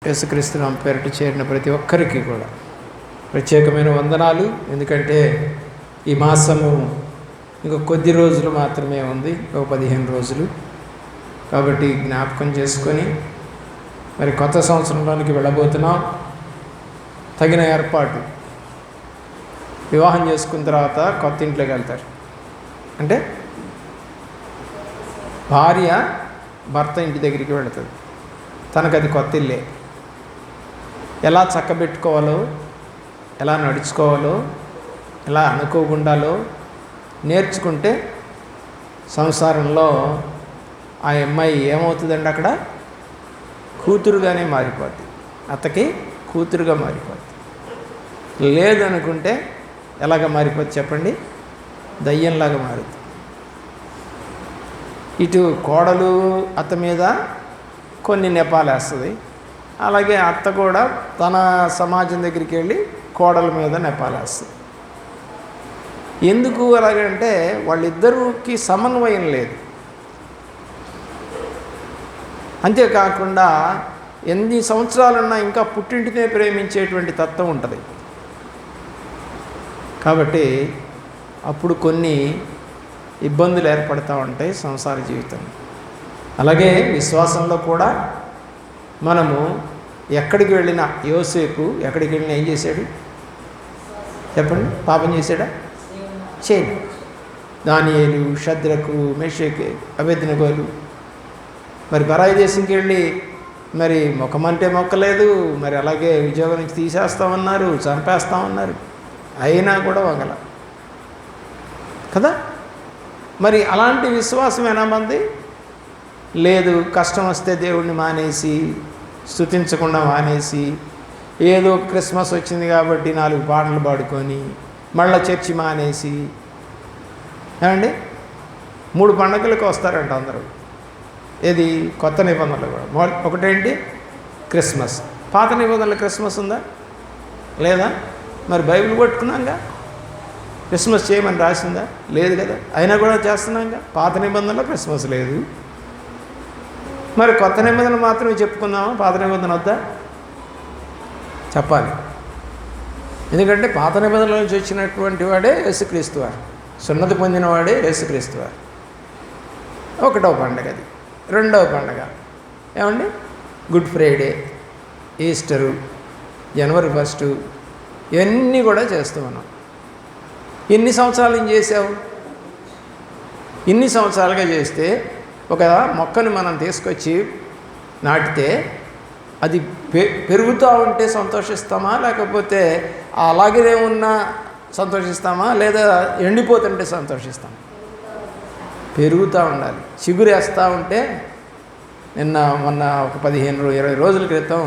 యేసుక్రీస్తు నామం పేరిట చేరిన ప్రతి ఒక్కరికి కూడా ప్రత్యేకమైన వందనాలు. ఎందుకంటే ఈ మాసము ఇంకా కొద్ది రోజులు మాత్రమే ఉంది, ఒక 15 రోజులు. కాబట్టి జ్ఞాపకం చేసుకొని మరి కొత్త సంవత్సరంలోనికి వెళ్ళబోతున్నాం. తగిన ఏర్పాటు, వివాహం చేసుకున్న తర్వాత కొత్త ఇంట్లోకి వెళ్తారు. అంటే భార్య భర్త ఇంటి దగ్గరికి వెళుతుంది. తనకు అది కొత్త ఇల్లే. ఎలా చక్కబెట్టుకోవాలో, ఎలా నడుచుకోవాలో, ఎలా అనుకోకుండాలో నేర్చుకుంటే సంసారంలో ఆ అమ్మాయి ఏమవుతుందండి, అక్కడ కూతురుగానే మారిపోద్ది. అత్తకి కూతురుగా మారిపోద్ది. లేదనుకుంటే ఎలాగ మారిపోద్ది చెప్పండి? దయ్యంలాగా మారుతుంది. ఇటు కోడలు అత్త మీద కొన్ని నెపాలు వేస్తుంది, అలాగే అత్త కూడా తన సమాజం దగ్గరికి వెళ్ళి కోడల మీద నెపాలు వేస్తుంది. ఎందుకు అలాగంటే వాళ్ళిద్దరికి సమన్వయం లేదు. అంతేకాకుండా ఎన్ని సంవత్సరాలున్నా ఇంకా పుట్టింటినే ప్రేమించేటువంటి తత్వం ఉంటుంది. కాబట్టి అప్పుడు కొన్ని ఇబ్బందులు ఏర్పడుతూ ఉంటాయి సంసార జీవితం. అలాగే విశ్వాసంలో కూడా మనము ఎక్కడికి వెళ్ళినా, యోసేపు ఎక్కడికి వెళ్ళినా ఏం చేశాడు చెప్పండి? పాపం చేశాడా? చేయడు. దానియేలు, షద్రకు, మేషకు, అబేద్నెగోలు మరి పరాయి దేశంకి వెళ్ళి మరి మొక్కమంటే మొక్కలేదు, మరి అలాగే ఉద్యోగం నుంచి తీసేస్తామన్నారు, చంపేస్తామన్నారు, అయినా కూడా వంగల కదా. మరి అలాంటి విశ్వాసం ఏనామంది లేదు. కష్టం వస్తే దేవుడిని మానేసి, స్తుతించకుండా మానేసి, ఏదో క్రిస్మస్ వచ్చింది కాబట్టి 4 పాటలు పాడుకొని మళ్ళీ చర్చి మానేసి, ఏమండి 3 పండుగలకు వస్తారంట అందరూ. ఏది? కొత్త నిబంధనలు కూడా. ఒకటేంటి? క్రిస్మస్. పాత నిబంధనలు క్రిస్మస్ ఉందా లేదా? మరి బైబిల్ పట్టుకున్నాంగా, క్రిస్మస్ చేయమని రాసిందా? లేదు కదా. అయినా కూడా చేస్తున్నాంగా. పాత నిబంధనలో క్రిస్మస్ లేదు. మరి కొత్త నిబంధన మాత్రమే చెప్పుకుందామా? పాత నిబంధన వద్దా? చెప్పాలి. ఎందుకంటే పాత నిబంధనల నుంచి వచ్చినటువంటి వాడే యేసుక్రీస్తు వారు, సున్నతి పొందినవాడే యేసుక్రీస్తు వారు. 1వ పండగ అది. 2వ పండగ ఏమండి? గుడ్ ఫ్రైడే, ఈస్టరు, జనవరి 1 ఇవన్నీ కూడా చేస్తూ ఉన్నాం. ఎన్ని సంవత్సరాలు ఏం చేసావు? ఇన్ని సంవత్సరాలుగా చేస్తే ఒక మొక్కను మనం తీసుకొచ్చి నాటితే అది పెరుగుతూ ఉంటే సంతోషిస్తామా, లేకపోతే అలాగే ఉన్నా సంతోషిస్తామా, లేదా ఎండిపోతుంటే సంతోషిస్తామా? పెరుగుతూ ఉండాలి. చిగురేస్తూ ఉంటే మొన్న ఒక 15-20 రోజుల క్రితం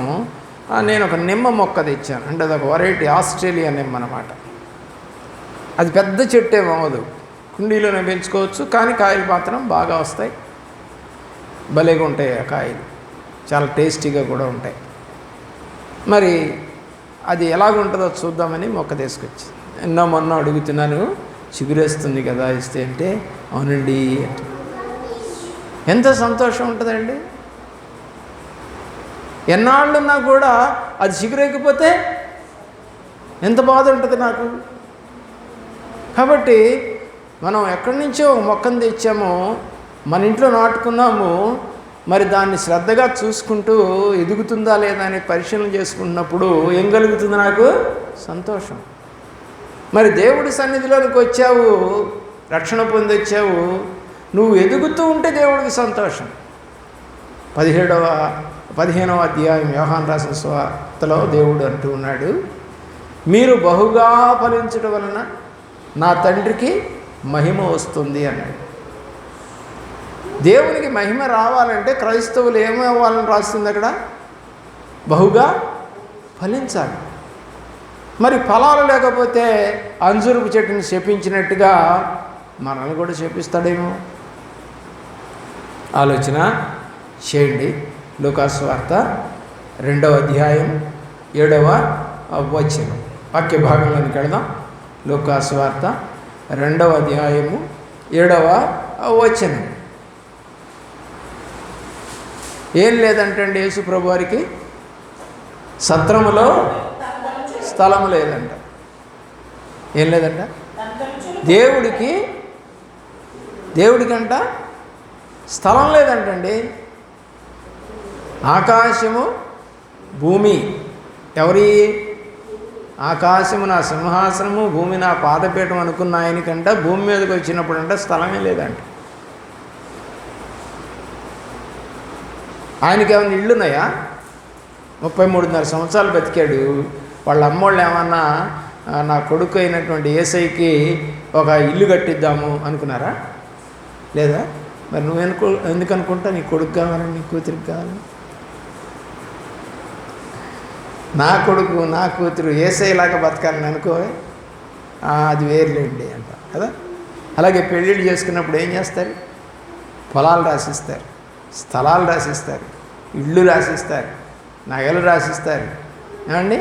నేను ఒక నిమ్మ మొక్క తెచ్చాను. అంటే అది ఒక వెరైటీ ఆస్ట్రేలియా నిమ్మ అన్నమాట. అది పెద్ద చెట్టు ఏమో అవ్వదు, కుండీలోనే పెంచుకోవచ్చు, కానీ కాయలు మాత్రం బాగా వస్తాయి, భలేగా ఉంటాయి. ఆ కాయలు చాలా టేస్టీగా కూడా ఉంటాయి. మరి అది ఎలాగుంటుందో చూద్దామని మొక్క తీసుకొచ్చి మొన్న అడుగుతున్నాను, చిగురేస్తుంది కదా ఇస్తే అంటే, అవునండి అంటే. ఎంత సంతోషం ఉంటుందండి. ఎన్నాళ్ళున్నా కూడా అది చిగురేకపోతే ఎంత బాధ ఉంటుంది నాకు. కాబట్టి మనం ఎక్కడి నుంచో ఒక మొక్కను తెచ్చామో, మన ఇంట్లో నాటుకున్నాము, మరి దాన్ని శ్రద్ధగా చూసుకుంటూ ఎదుగుతుందా లేదా అని పరిశీలన చేసుకుంటున్నప్పుడు ఏం కలుగుతుంది? నాకు సంతోషం. మరి దేవుడి సన్నిధిలోనికి వచ్చావు, రక్షణ పొంది వచ్చావు, నువ్వు ఎదుగుతూ ఉంటే దేవుడికి సంతోషం. 15వ అధ్యాయం యోహాను రాసిన సువార్తలో దేవుడు అంటూ ఉన్నాడు, మీరు బహుగా ఫలించడం వలన నా తండ్రికి మహిమ వస్తుంది అన్నాడు. దేవునికి మహిమ రావాలంటే క్రైస్తవులు ఏమవ్వాలని రాస్తుంది అక్కడ? బహుగా ఫలించాలి. మరి ఫలాలు లేకపోతే అంజూరపు చెట్టుని శపించినట్టుగా మనల్ని కూడా శపిస్తాడేమో. ఆలోచన చేయండి. లూకాసు వార్త 2వ అధ్యాయం 7వ వచనం వాక్య భాగంలోనికి వెళదాం. లూకాసు వార్త 2వ అధ్యాయము 7వ వచనం. ఏం లేదంటండి యేసు ప్రభు వారికి సత్రములో స్థలము లేదంట. ఏం లేదంట? దేవుడికంట స్థలం లేదంటండి. ఆకాశము భూమి ఎవరి? ఆకాశము నా సింహాసనము, భూమి నా పాదపీఠం అనుకున్న ఆయనకంట భూమి మీదకి వచ్చినప్పుడు అంట స్థలమే లేదంట. ఆయనకి ఏమైనా ఇళ్ళున్నాయా? 33.5 సంవత్సరాలు బతికాడు. వాళ్ళ అమ్మోళ్ళు ఏమన్నా నా కొడుకు అయినటువంటి యేసయ్యకి ఒక ఇల్లు కట్టిద్దాము అనుకున్నారా? లేదా? మరి నువ్వు ఎందుకు అనుకుంటా నీ కొడుకు కావాలని, నీ కూతురికి కావాలని? నా కొడుకు నా కూతురు యేసయ్యలాగా బతకాలని అనుకో, అది వేరులేండి అంట కదా. అలాగే పెళ్ళిళ్ళు చేసుకున్నప్పుడు ఏం చేస్తారు? పొలాలు రాసిస్తారు, స్థలాలు రాసిస్తారు, ఇళ్ళు రాసిస్తారు, నగలు రాసిస్తారు. ఏమండి?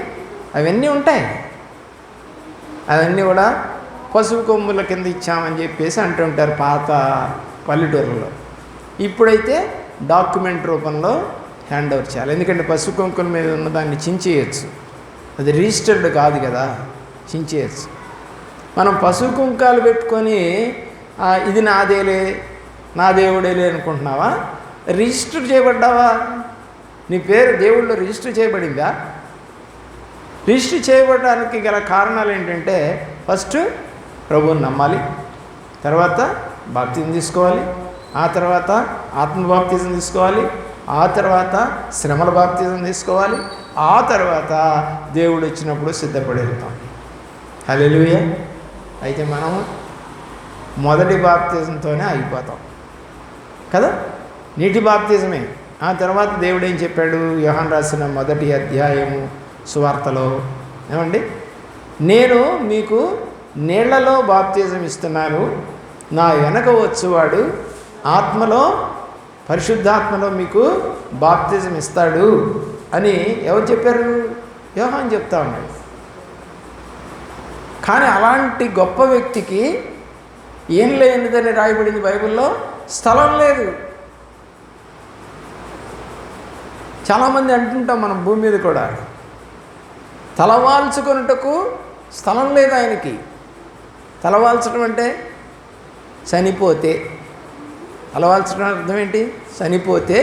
అవన్నీ ఉంటాయి. అవన్నీ కూడా పసుపు కొమ్ముల కింద ఇచ్చామని చెప్పేసి అంటుంటారు పాత పల్లెటూరులో. ఇప్పుడైతే డాక్యుమెంట్ రూపంలో హ్యాండ్ ఓవర్ చేయాలి. ఎందుకంటే పసుపు కుంకుల మీద ఉన్న దాన్ని చించేయచ్చు, అది రిజిస్టర్డ్ కాదు కదా, చించేయచ్చు. మనం పసుపు కుంకాలు పెట్టుకొని ఇది నాదేలే, నా దేవుడేలే అనుకుంటున్నావా? రిజిస్టర్ చేయబడ్డావా? నీ పేరు దేవుళ్ళో రిజిస్టర్ చేయబడిందా? రిజిస్టర్ చేయబడడానికి గల కారణాలు ఏంటంటే, ఫస్ట్ ప్రభువుని నమ్మాలి, తర్వాత బాప్తిజం తీసుకోవాలి, ఆ తర్వాత ఆత్మ బాప్తిజం తీసుకోవాలి, ఆ తర్వాత శ్రమల బాప్తిజం తీసుకోవాలి, ఆ తర్వాత దేవుడు వచ్చినప్పుడు సిద్ధపడి వెళ్తాం. హల్లెలూయా. అయితే మనం మొదటి బాప్తిజంతోనే అయిపోతాం కదా, నీటి బాప్తిజమే. ఆ తర్వాత దేవుడు ఏం చెప్పాడు? యోహాను రాసిన 1వ అధ్యాయము సువార్తలో, ఏమండి? నేను మీకు నీళ్లలో బాప్తిజం ఇస్తున్నాను, నా వెనక వచ్చేవాడు ఆత్మలో, పరిశుద్ధాత్మలో మీకు బాప్తిజం ఇస్తాడు అని ఎవరు చెప్పారు? యోహాను చెప్తా ఉన్నాడు. కానీ అలాంటి గొప్ప వ్యక్తికి ఏం లేనిదని రాయబడింది బైబిల్లో? స్థలం లేదు. చాలామంది అంటుంటాం మనం భూమి మీద కూడా, తలవాల్చుకొనుటకు స్థలం లేదు ఆయనకి. తలవాల్చడం అంటే చనిపోతే, తలవాల్చడం అర్థం ఏంటి? చనిపోతే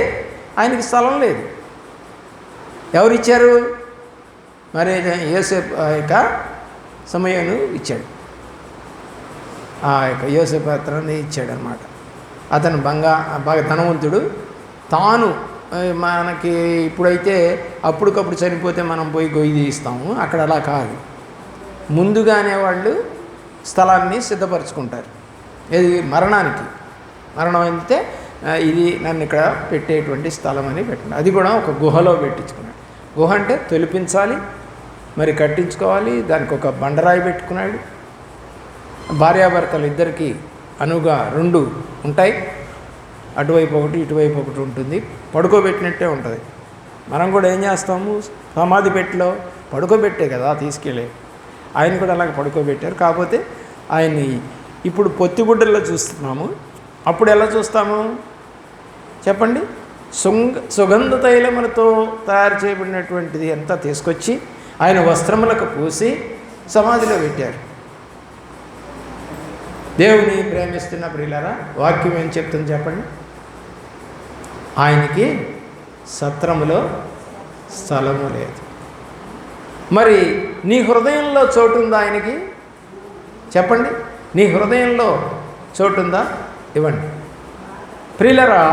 ఆయనకి స్థలం లేదు. ఎవరిచ్చారు? మరి యోసేపు యొక్క సమయాన్ని ఇచ్చాడు, ఆ యొక్క యోసేపు పాత్రని ఇచ్చాడు అన్నమాట. అతను బాగా ధనవంతుడు. తాను మనకి ఇప్పుడైతే అప్పటికప్పుడు చనిపోతే మనం పోయి గొయ్యి తీస్తాము, అక్కడ అలా కాదు. ముందుగానే వాళ్ళు స్థలాన్ని సిద్ధపరచుకుంటారు. ఇది మరణానికి, మరణం అయితే ఇది నన్ను ఇక్కడ పెట్టేటువంటి స్థలం అని పెట్టినాడు. అది కూడా ఒక గుహలో పెట్టించుకున్నాడు. గుహ అంటే తొలిపించాలి, మరి కట్టించుకోవాలి, దానికి ఒక బండరాయి పెట్టుకున్నాడు. భార్యాభర్తలు ఇద్దరికి అనుగా 2 ఉంటాయి, అటువైపు ఒకటి ఇటువైపు ఒకటి ఉంటుంది, పడుకోబెట్టినట్టే ఉంటుంది. మనం కూడా ఏం చేస్తాము? సమాధి పెట్టిలో పడుకోబెట్టే కదా తీసుకెళ్ళి, ఆయన కూడా అలాగ పడుకోబెట్టారు. కాకపోతే ఆయన్ని ఇప్పుడు పొత్తిగుడ్డల్లో చూస్తున్నాము, అప్పుడు ఎలా చూస్తాము చెప్పండి? సుగంధ తైలములతో తయారు చేయబడినటువంటిది అంతా తీసుకొచ్చి ఆయన వస్త్రములకు పూసి సమాధిలో పెట్టారు. దేవుని ప్రేమిస్తున్న ప్రియులారా, వాక్యం ఏం చెప్తుంది చెప్పండి? ఆయనకి సత్రములో స్థలము లేదు. మరి నీ హృదయంలో చోటుందా ఆయనకి? చెప్పండి, నీ హృదయంలో చోటుందా? ఇవ్వండి. ప్రియులారా,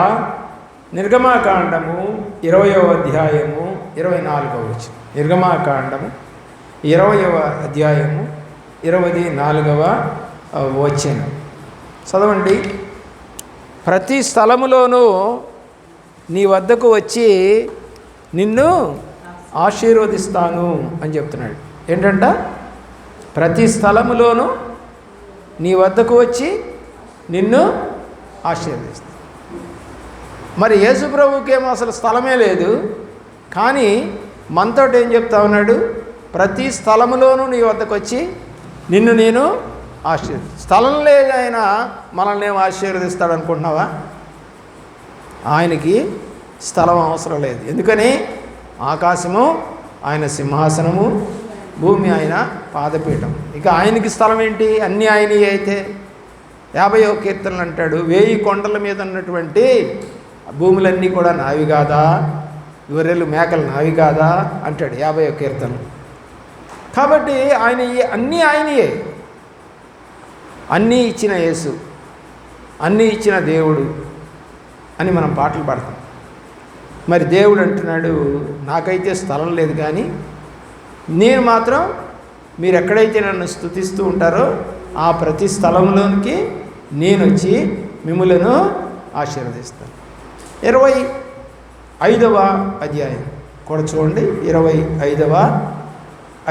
నిర్గమాకాండము 20వ అధ్యాయము 24వ వచనం. నిర్గమాకాండము 20వ అధ్యాయము 24వ వచనం చదవండి. ప్రతి స్థలములోనూ నీ వద్దకు వచ్చి నిన్ను ఆశీర్వదిస్తాను అని చెప్తున్నాడు. ఏంటంట? ప్రతి స్థలములోనూ నీ వద్దకు వచ్చి నిన్ను ఆశీర్వదిస్తాను. మరి యేసు ప్రభువుకేమో అసలు స్థలమే లేదు, కానీ మనతో ఏం చెప్తా ఉన్నాడు? ప్రతి స్థలములోనూ నీ వద్దకు వచ్చి నిన్ను నేను స్థలం లేదు, ఆయన మనల్ని ఏమో ఆశీర్వదిస్తాడు అనుకుంటున్నావా? ఆయనకి స్థలం అవసరం లేదు. ఎందుకని? ఆకాశము ఆయన సింహాసనము, భూమి ఆయన పాదపీఠం. ఇక ఆయనకి స్థలం ఏంటి? అన్నీ ఆయనవి అయితే 50వ కీర్తనలు అంటాడు, 1000 కొండల మీద ఉన్నటువంటి భూములన్నీ కూడా నావి కాదా, గొర్రెలు మేకలు నావి కాదా అంటాడు 50వ కీర్తనలు. కాబట్టి ఆయన అన్నీ ఆయనయే. అన్నీ ఇచ్చిన యేసు, అన్నీ ఇచ్చిన దేవుడు అని మనం పాటలు పాడతాం. మరి దేవుడు అంటున్నాడు, నాకైతే స్థలం లేదు, కానీ నేను మాత్రం మీరు ఎక్కడైతే నన్ను స్తుతిస్తూ ఉంటారో ఆ ప్రతి స్థలంలోనికి నేను వచ్చి మిమ్ములను ఆశీర్వదిస్తాను. 25వ అధ్యాయం కూడా చూడండి. 25వ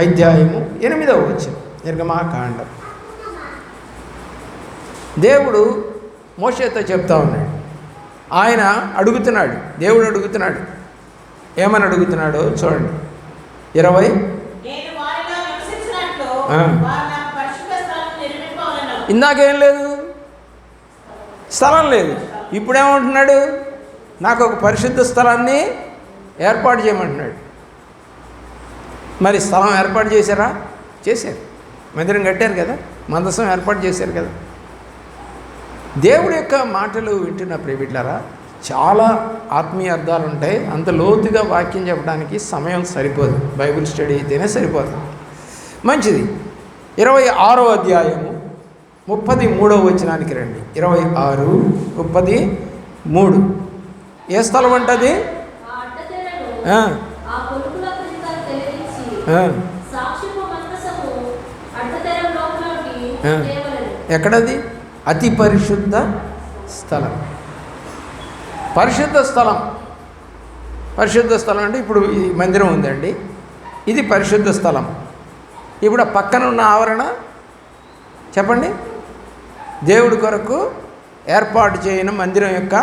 అధ్యాయము 8వ వచనం, నిర్గమాకాండం. దేవుడు మోషేతో చెప్తా ఉన్నాడు. ఆయన అడుగుతున్నాడు, దేవుడు అడుగుతున్నాడు. ఏమని అడుగుతున్నాడో చూడండి. 20 ఇందాకేం లేదు, స్థలం లేదు. ఇప్పుడేమంటున్నాడు? నాకు ఒక పరిశుద్ధ స్థలాన్ని ఏర్పాటు చేయమంటున్నాడు. మరి స్థలం ఏర్పాటు చేశారా? చేశారు. మందిరం కట్టారు కదా, మందసం ఏర్పాటు చేశారు కదా. దేవుడి యొక్క మాటలు వింటున్న ప్రియబిడ్డలారా, చాలా ఆత్మీయ అర్థాలు ఉంటాయి. అంత లోతుగా వాక్యం చెప్పడానికి సమయం సరిపోదు, బైబిల్ స్టడీ అయితేనే సరిపోదు. మంచిది. 26వ అధ్యాయము 33వ వచనానికి రండి. 26:33. ఏ స్థలం అంటది? ఎక్కడది? అతి పరిశుద్ధ స్థలం. పరిశుద్ధ స్థలం, పరిశుద్ధ స్థలం అంటే ఇప్పుడు ఈ మందిరం ఉందండి, ఇది పరిశుద్ధ స్థలం. ఇప్పుడు ఆ పక్కన ఉన్న ఆవరణ చెప్పండి, దేవుడి కొరకు ఏర్పాటు చేయని మందిరం యొక్క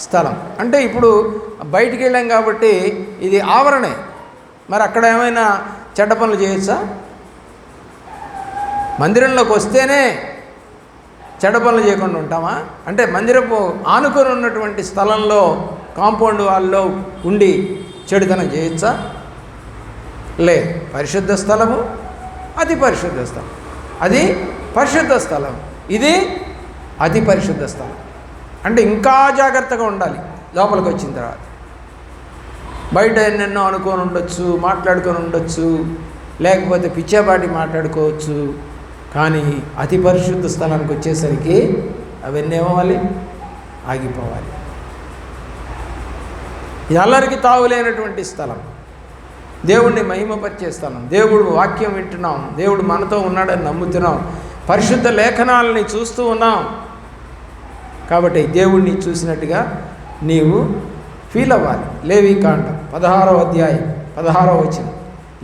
స్థలం. అంటే ఇప్పుడు బయటికి వెళ్ళాం కాబట్టి ఇది ఆవరణే. మరి అక్కడ ఏమైనా చెడ్డ పనులు చేయొచ్చా? మందిరంలోకి వస్తేనే చెడ్డ పనులు చేయకుండా ఉంటామా? అంటే మందిరపు ఆనుకొని ఉన్నటువంటి స్థలంలో, కాంపౌండ్ వాళ్ళలో ఉండి చెడుతనం చేయొచ్చా? లేదు. పరిశుద్ధ స్థలము, అతి పరిశుద్ధ స్థలం. అది పరిశుద్ధ స్థలం, ఇది అతి పరిశుద్ధ స్థలం. అంటే ఇంకా జాగ్రత్తగా ఉండాలి లోపలికి వచ్చిన తర్వాత. బయట ఎన్నెన్నో అనుకొని ఉండొచ్చు, మాట్లాడుకొని ఉండొచ్చు, లేకపోతే పిచ్చేపాటి మాట్లాడుకోవచ్చు. కానీ అతి పరిశుద్ధ స్థలానికి వచ్చేసరికి అవన్నీ ఏమవ్వాలి? ఆగిపోవాలి. ఎల్లరికి తావులేనటువంటి స్థలం, దేవుణ్ణి మహిమపరిచే స్థలం. దేవుడు వాక్యం వింటున్నాం, దేవుడు మనతో ఉన్నాడని నమ్ముతున్నాం, పరిశుద్ధ లేఖనాలని చూస్తూ ఉన్నాం. కాబట్టి దేవుణ్ణి చూసినట్టుగా నీవు ఫీల్ అవ్వాలి. లేవీకాండం 16వ అధ్యాయం 16వ వచనం.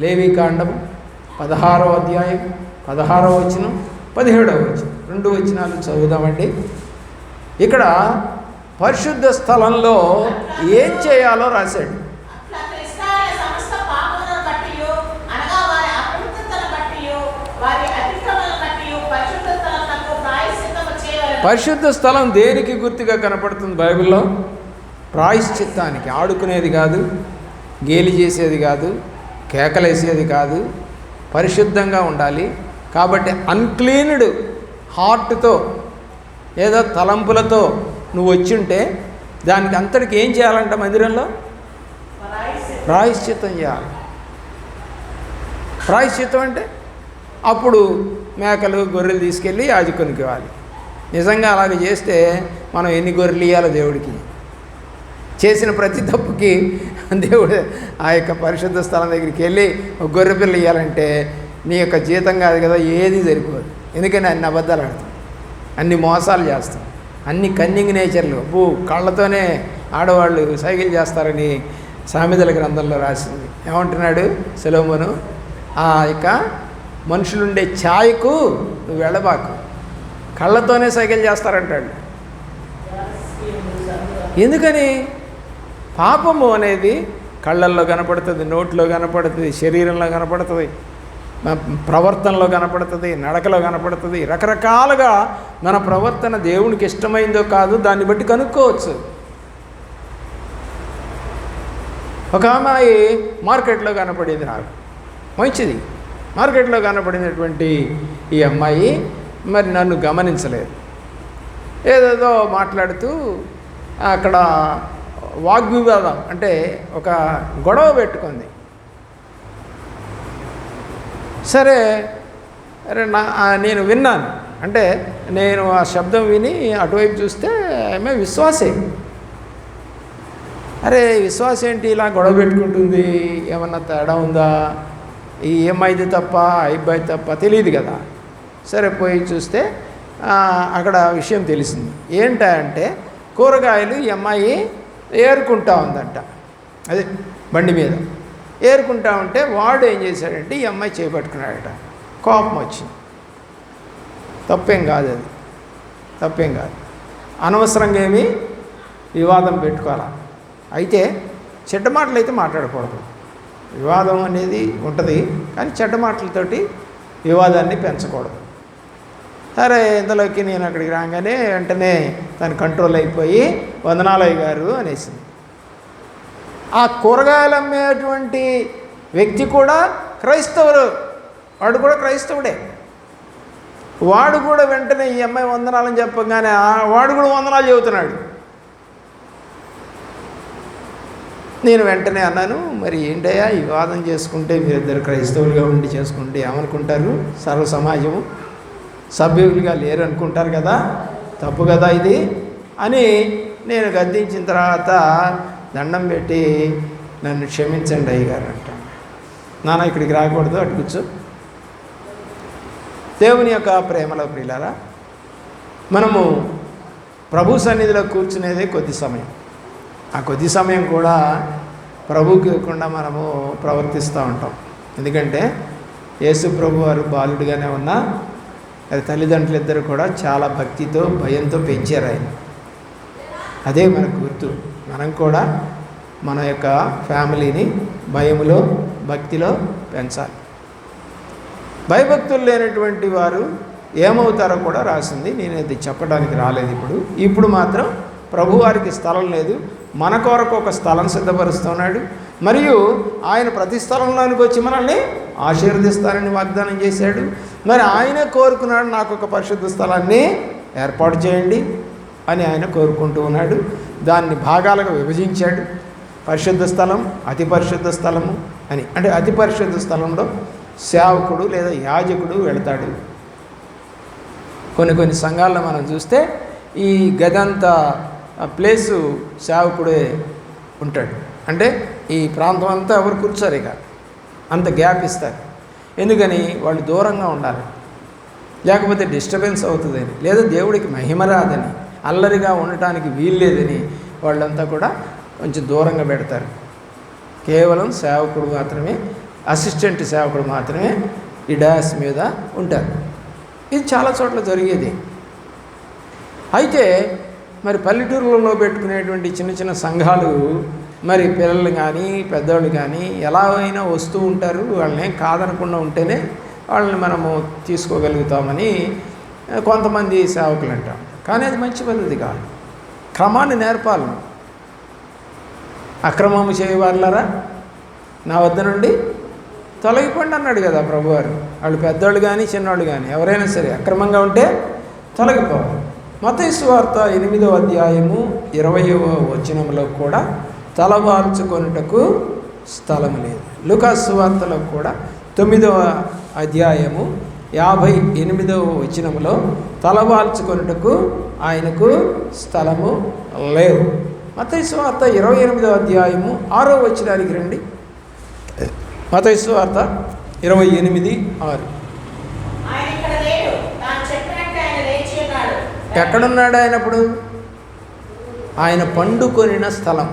లేవీకాండం 16వ అధ్యాయం 16వ వచనం 17వ వచనం, 2 వచనాలు చదువుదామండి. ఇక్కడ పరిశుద్ధ స్థలంలో ఏం చేయాలో రాశాడు. పరిశుద్ధ స్థలం దేనికి గుర్తుగా కనపడుతుంది బైబిల్లో? ప్రాయశ్చిత్తానికి. ఆడుకునేది కాదు, గేలి చేసేది కాదు, కేకలేసేది కాదు, పరిశుద్ధంగా ఉండాలి. కాబట్టి అన్క్లీన్డ్ హార్ట్తో, ఏదో తలంపులతో నువ్వు వచ్చుంటే దానికి అంతటికి ఏం చేయాలంట? మందిరంలో ప్రాయశ్చిత్తం చేయాలి. ప్రాయశ్చిత్తం అంటే అప్పుడు మేకలు, గొర్రెలు తీసుకెళ్ళి యాజకునికి ఇవ్వాలి. నిజంగా అలాగే చేస్తే మనం ఎన్ని గొర్రెలు ఇవ్వాలో దేవుడికి? చేసిన ప్రతి తప్పుకి దేవుడు ఆ యొక్క పరిశుద్ధ స్థలం దగ్గరికి వెళ్ళి ఒక గొర్రె పిల్ల ఇవ్వాలంటే నీ యొక్క జీతం కాదు కదా, ఏది సరిపోదు. ఎందుకని అన్ని అబద్ధాలు ఆడతాం, అన్ని మోసాలు చేస్తాం, అన్ని కన్నింగ్ నేచర్లు. కళ్ళతోనే ఆడవాళ్ళు సైకిల్ చేస్తారని సామెతల గ్రంథంలో రాసింది. ఏమంటున్నాడు సొలొమోను? ఆ యొక్క మనుషులుండే ఛాయకు నువ్వు వెళ్ళబాకు, కళ్ళతోనే సైకిల్ చేస్తారంటాడు. ఎందుకని? పాపము అనేది కళ్ళల్లో కనపడుతుంది, నోట్లో కనపడుతుంది, శరీరంలో కనపడుతుంది, ప్రవర్తనలో కనపడుతుంది, నడకలో కనపడుతుంది. రకరకాలుగా మన ప్రవర్తన దేవునికి ఇష్టమైందో కాదు దాన్ని బట్టి కనుక్కోవచ్చు. ఒక అమ్మాయి మార్కెట్లో కనపడింది నాకు, మంచిది. మార్కెట్లో కనపడినటువంటి ఈ అమ్మాయి మరి నన్ను గమనించలేదు. ఏదేదో మాట్లాడుతూ అక్కడ వాగ్వివాదం అంటే ఒక గొడవ పెట్టుకుంది. సరే నేను విన్నాను, అంటే నేను ఆ శబ్దం విని అటువైపు చూస్తే ఆమె విశ్వాసే. అరే విశ్వాసం ఏంటి ఇలా గొడవ పెట్టుకుంటుంది, ఏమన్నా తేడా ఉందా, ఈ అమ్మాయిది తప్ప అబ్బాయి తప్ప తెలియదు కదా. సరే పోయి చూస్తే అక్కడ విషయం తెలిసింది. ఏంటంటే కూరగాయలు ఈ అమ్మాయి ఏరుకుంటా ఉందంట, అదే బండి మీద ఏరుకుంటా ఉంటే వాడు ఏం చేశాడంటే ఈ అమ్మాయి చేపట్టుకున్నాడట. కోపం వచ్చింది. తప్పేం కాదు, అది తప్పేం కాదు. అనవసరంగా ఏమీ వివాదం పెట్టుకోవాలా. అయితే చెడ్డ మాటలు అయితే మాట్లాడకూడదు. వివాదం అనేది ఉంటుంది, కానీ చెడ్డ మాటలతోటి వివాదాన్ని పెంచకూడదు. సరే ఇంతలోకి నేను అక్కడికి రాగానే వెంటనే తను కంట్రోల్ అయిపోయి వందనాలయ్య గారు అనేసింది. ఆ కూరగాయలు అమ్మేటువంటి వ్యక్తి కూడా క్రైస్తవుడు, వాడు కూడా క్రైస్తవుడే. వాడు కూడా వెంటనే ఈ అమ్మాయి వందనాలని చెప్పగానే వాడు కూడా వందనాలు చెబుతున్నాడు. నేను వెంటనే అన్నాను, మరి ఏంటయ్యా ఈ వివాదం చేసుకుంటే మీరిద్దరు క్రైస్తవులుగా ఉండి చేసుకుంటే ఏమనుకుంటారు, సర్వ సమాజము సభ్యులుగా లేరు అనుకుంటారు కదా, తప్పు కదా ఇది అని నేను గద్దించిన తర్వాత దండం పెట్టి నన్ను క్షమించండి అయ్యగారు అంటాను. నాన్న ఇక్కడికి రాకూడదు, అటు కూర్చో. దేవుని యొక్క ప్రేమలో ప్రియులారా, మనము ప్రభు సన్నిధిలో కూర్చునేదే కొద్ది సమయం. ఆ కొద్ది సమయం కూడా ప్రభువుకి ఇవ్వకుండా మనము ప్రవర్తిస్తూ ఉంటాం. ఎందుకంటే యేసు ప్రభు వారు బాలుడిగానే ఉన్నా అది తల్లిదండ్రులు ఇద్దరు కూడా చాలా భక్తితో భయంతో పెంచారు ఆయన. అదే మనకు గుర్తు. మనం కూడా మన యొక్క ఫ్యామిలీని భయములో భక్తిలో పెంచాలి. భయభక్తులు లేనటువంటి వారు ఏమవుతారో కూడా రాసింది. నేను అది చెప్పడానికి రాలేదు. ఇప్పుడు మాత్రం ప్రభువారికి స్థలం లేదు, మన కొరకు ఒక స్థలం సిద్ధపరుస్తున్నాడు. మరియు ఆయన ప్రతి స్థలంలోనికి వచ్చి మనల్ని ఆశీర్వదిస్తానని వాగ్దానం చేశాడు. మరి ఆయనే కోరుకున్నాడు, నాకు ఒక పరిశుద్ధ స్థలాన్ని ఏర్పాటు చేయండి అని ఆయన కోరుకుంటూ ఉన్నాడు. దాన్ని భాగాలుగా విభజించాడు. పరిశుద్ధ స్థలం, అతి పరిశుద్ధ స్థలము అని. అంటే అతి పరిశుద్ధ స్థలంలో సేవకుడు లేదా యాజకుడు వెళతాడు. కొన్ని సంఘాల్లో మనం చూస్తే ఈ గదంతా ప్లేసు సేవకుడే ఉంటాడు. అంటే ఈ ప్రాంతం అంతా ఎవరు కూర్చోరు, ఇక అంత గ్యాప్ ఇస్తారు. ఎందుకని వాళ్ళు దూరంగా ఉండాలి, లేకపోతే డిస్టర్బెన్స్ అవుతుందని, లేదా దేవుడికి మహిమ రాదని, అల్లరిగా ఉండటానికి వీల్లేదని వాళ్ళంతా కూడా కొంచెం దూరంగా పెడతారు. కేవలం సేవకుడు మాత్రమే, అసిస్టెంట్ సేవకుడు మాత్రమే ఈ డాస్ మీద ఉంటారు. ఇది చాలా చోట్ల జరిగేది. అయితే మరి పల్లెటూరులలో పెట్టుకునేటువంటి చిన్న చిన్న సంఘాలు మరి పిల్లలు కానీ పెద్దవాళ్ళు కానీ ఎలా అయినా వస్తూ ఉంటారు. వాళ్ళని కాదనకుండా ఉంటేనే వాళ్ళని మనము తీసుకోగలుగుతామని కొంతమంది సేవకులు అంటాం. కానీ అది మంచి పద్ధతి కాదు. క్రమాన్ని నేర్పాలి. అక్రమము చేయవారులారా నా వద్ద నుండి తొలగిపోండి అన్నాడు కదా ప్రభువారు. వాళ్ళు పెద్దవాళ్ళు కానీ చిన్నవాళ్ళు కానీ ఎవరైనా సరే అక్రమంగా ఉంటే తొలగిపోవాలి. మత్తయి సువార్త 8వ అధ్యాయము 20వ వచనంలో కూడా తలవాల్చుకొనుటకు స్థలం లేదు. లూకాసు సువార్తలో కూడా 9వ అధ్యాయము 58వ వచనంలో తలవాల్చుకొనుటకు ఆయనకు స్థలము లేదు. మత్తయి సువార్త 28వ అధ్యాయము 6వ వచనానికి రండి. మత్తయి సువార్త 28:6. ఎక్కడున్నాడు ఆయన? అప్పుడు ఆయన పండుకొనిన స్థలం.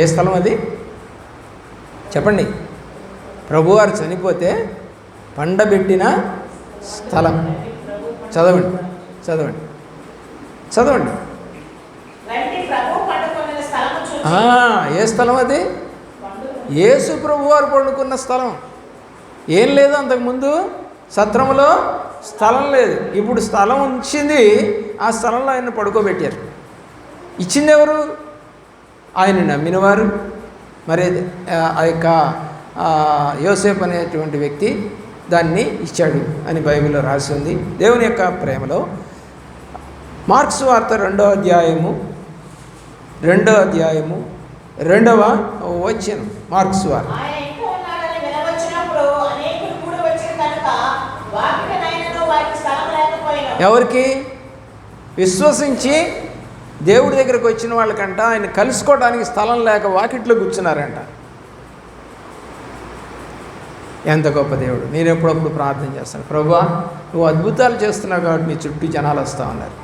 ఏ స్థలం అది చెప్పండి? ప్రభువారు చనిపోతే పండబెట్టిన స్థలం. చదవండి చదవండి చదవండి. ఏ స్థలం అది? యేసు ప్రభువారు పండుకున్న స్థలం. ఏం లేదు అంతకుముందు సత్రములో స్థలం లేదు. ఇప్పుడు స్థలం ఇచ్చింది, ఆ స్థలంలో ఆయన పడుకోబెట్టారు. ఇచ్చింది ఎవరు? ఆయన నమ్మినవారు, మరి ఆ యొక్క యోసేపు అనేటువంటి వ్యక్తి దాన్ని ఇచ్చాడు అని బైబిల్లో రాసి ఉంది. దేవుని యొక్క ప్రేమలో మార్క్స్ వార్త 2వ అధ్యాయము 2వ వచనం. మార్క్స్ వార్త ఎవరికి? విశ్వసించి దేవుడి దగ్గరకు వచ్చిన వాళ్ళకంట ఆయన కలుసుకోవడానికి స్థలం లేక వాకిట్లో కూర్చున్నారంట. ఎంత గొప్ప దేవుడు! నేను ఎప్పుడప్పుడు ప్రార్థన చేస్తాను, ప్రభువా నువ్వు అద్భుతాలు చేస్తున్నావు కాబట్టి నీ చుట్టూ జనాలు వస్తూ ఉన్నారు.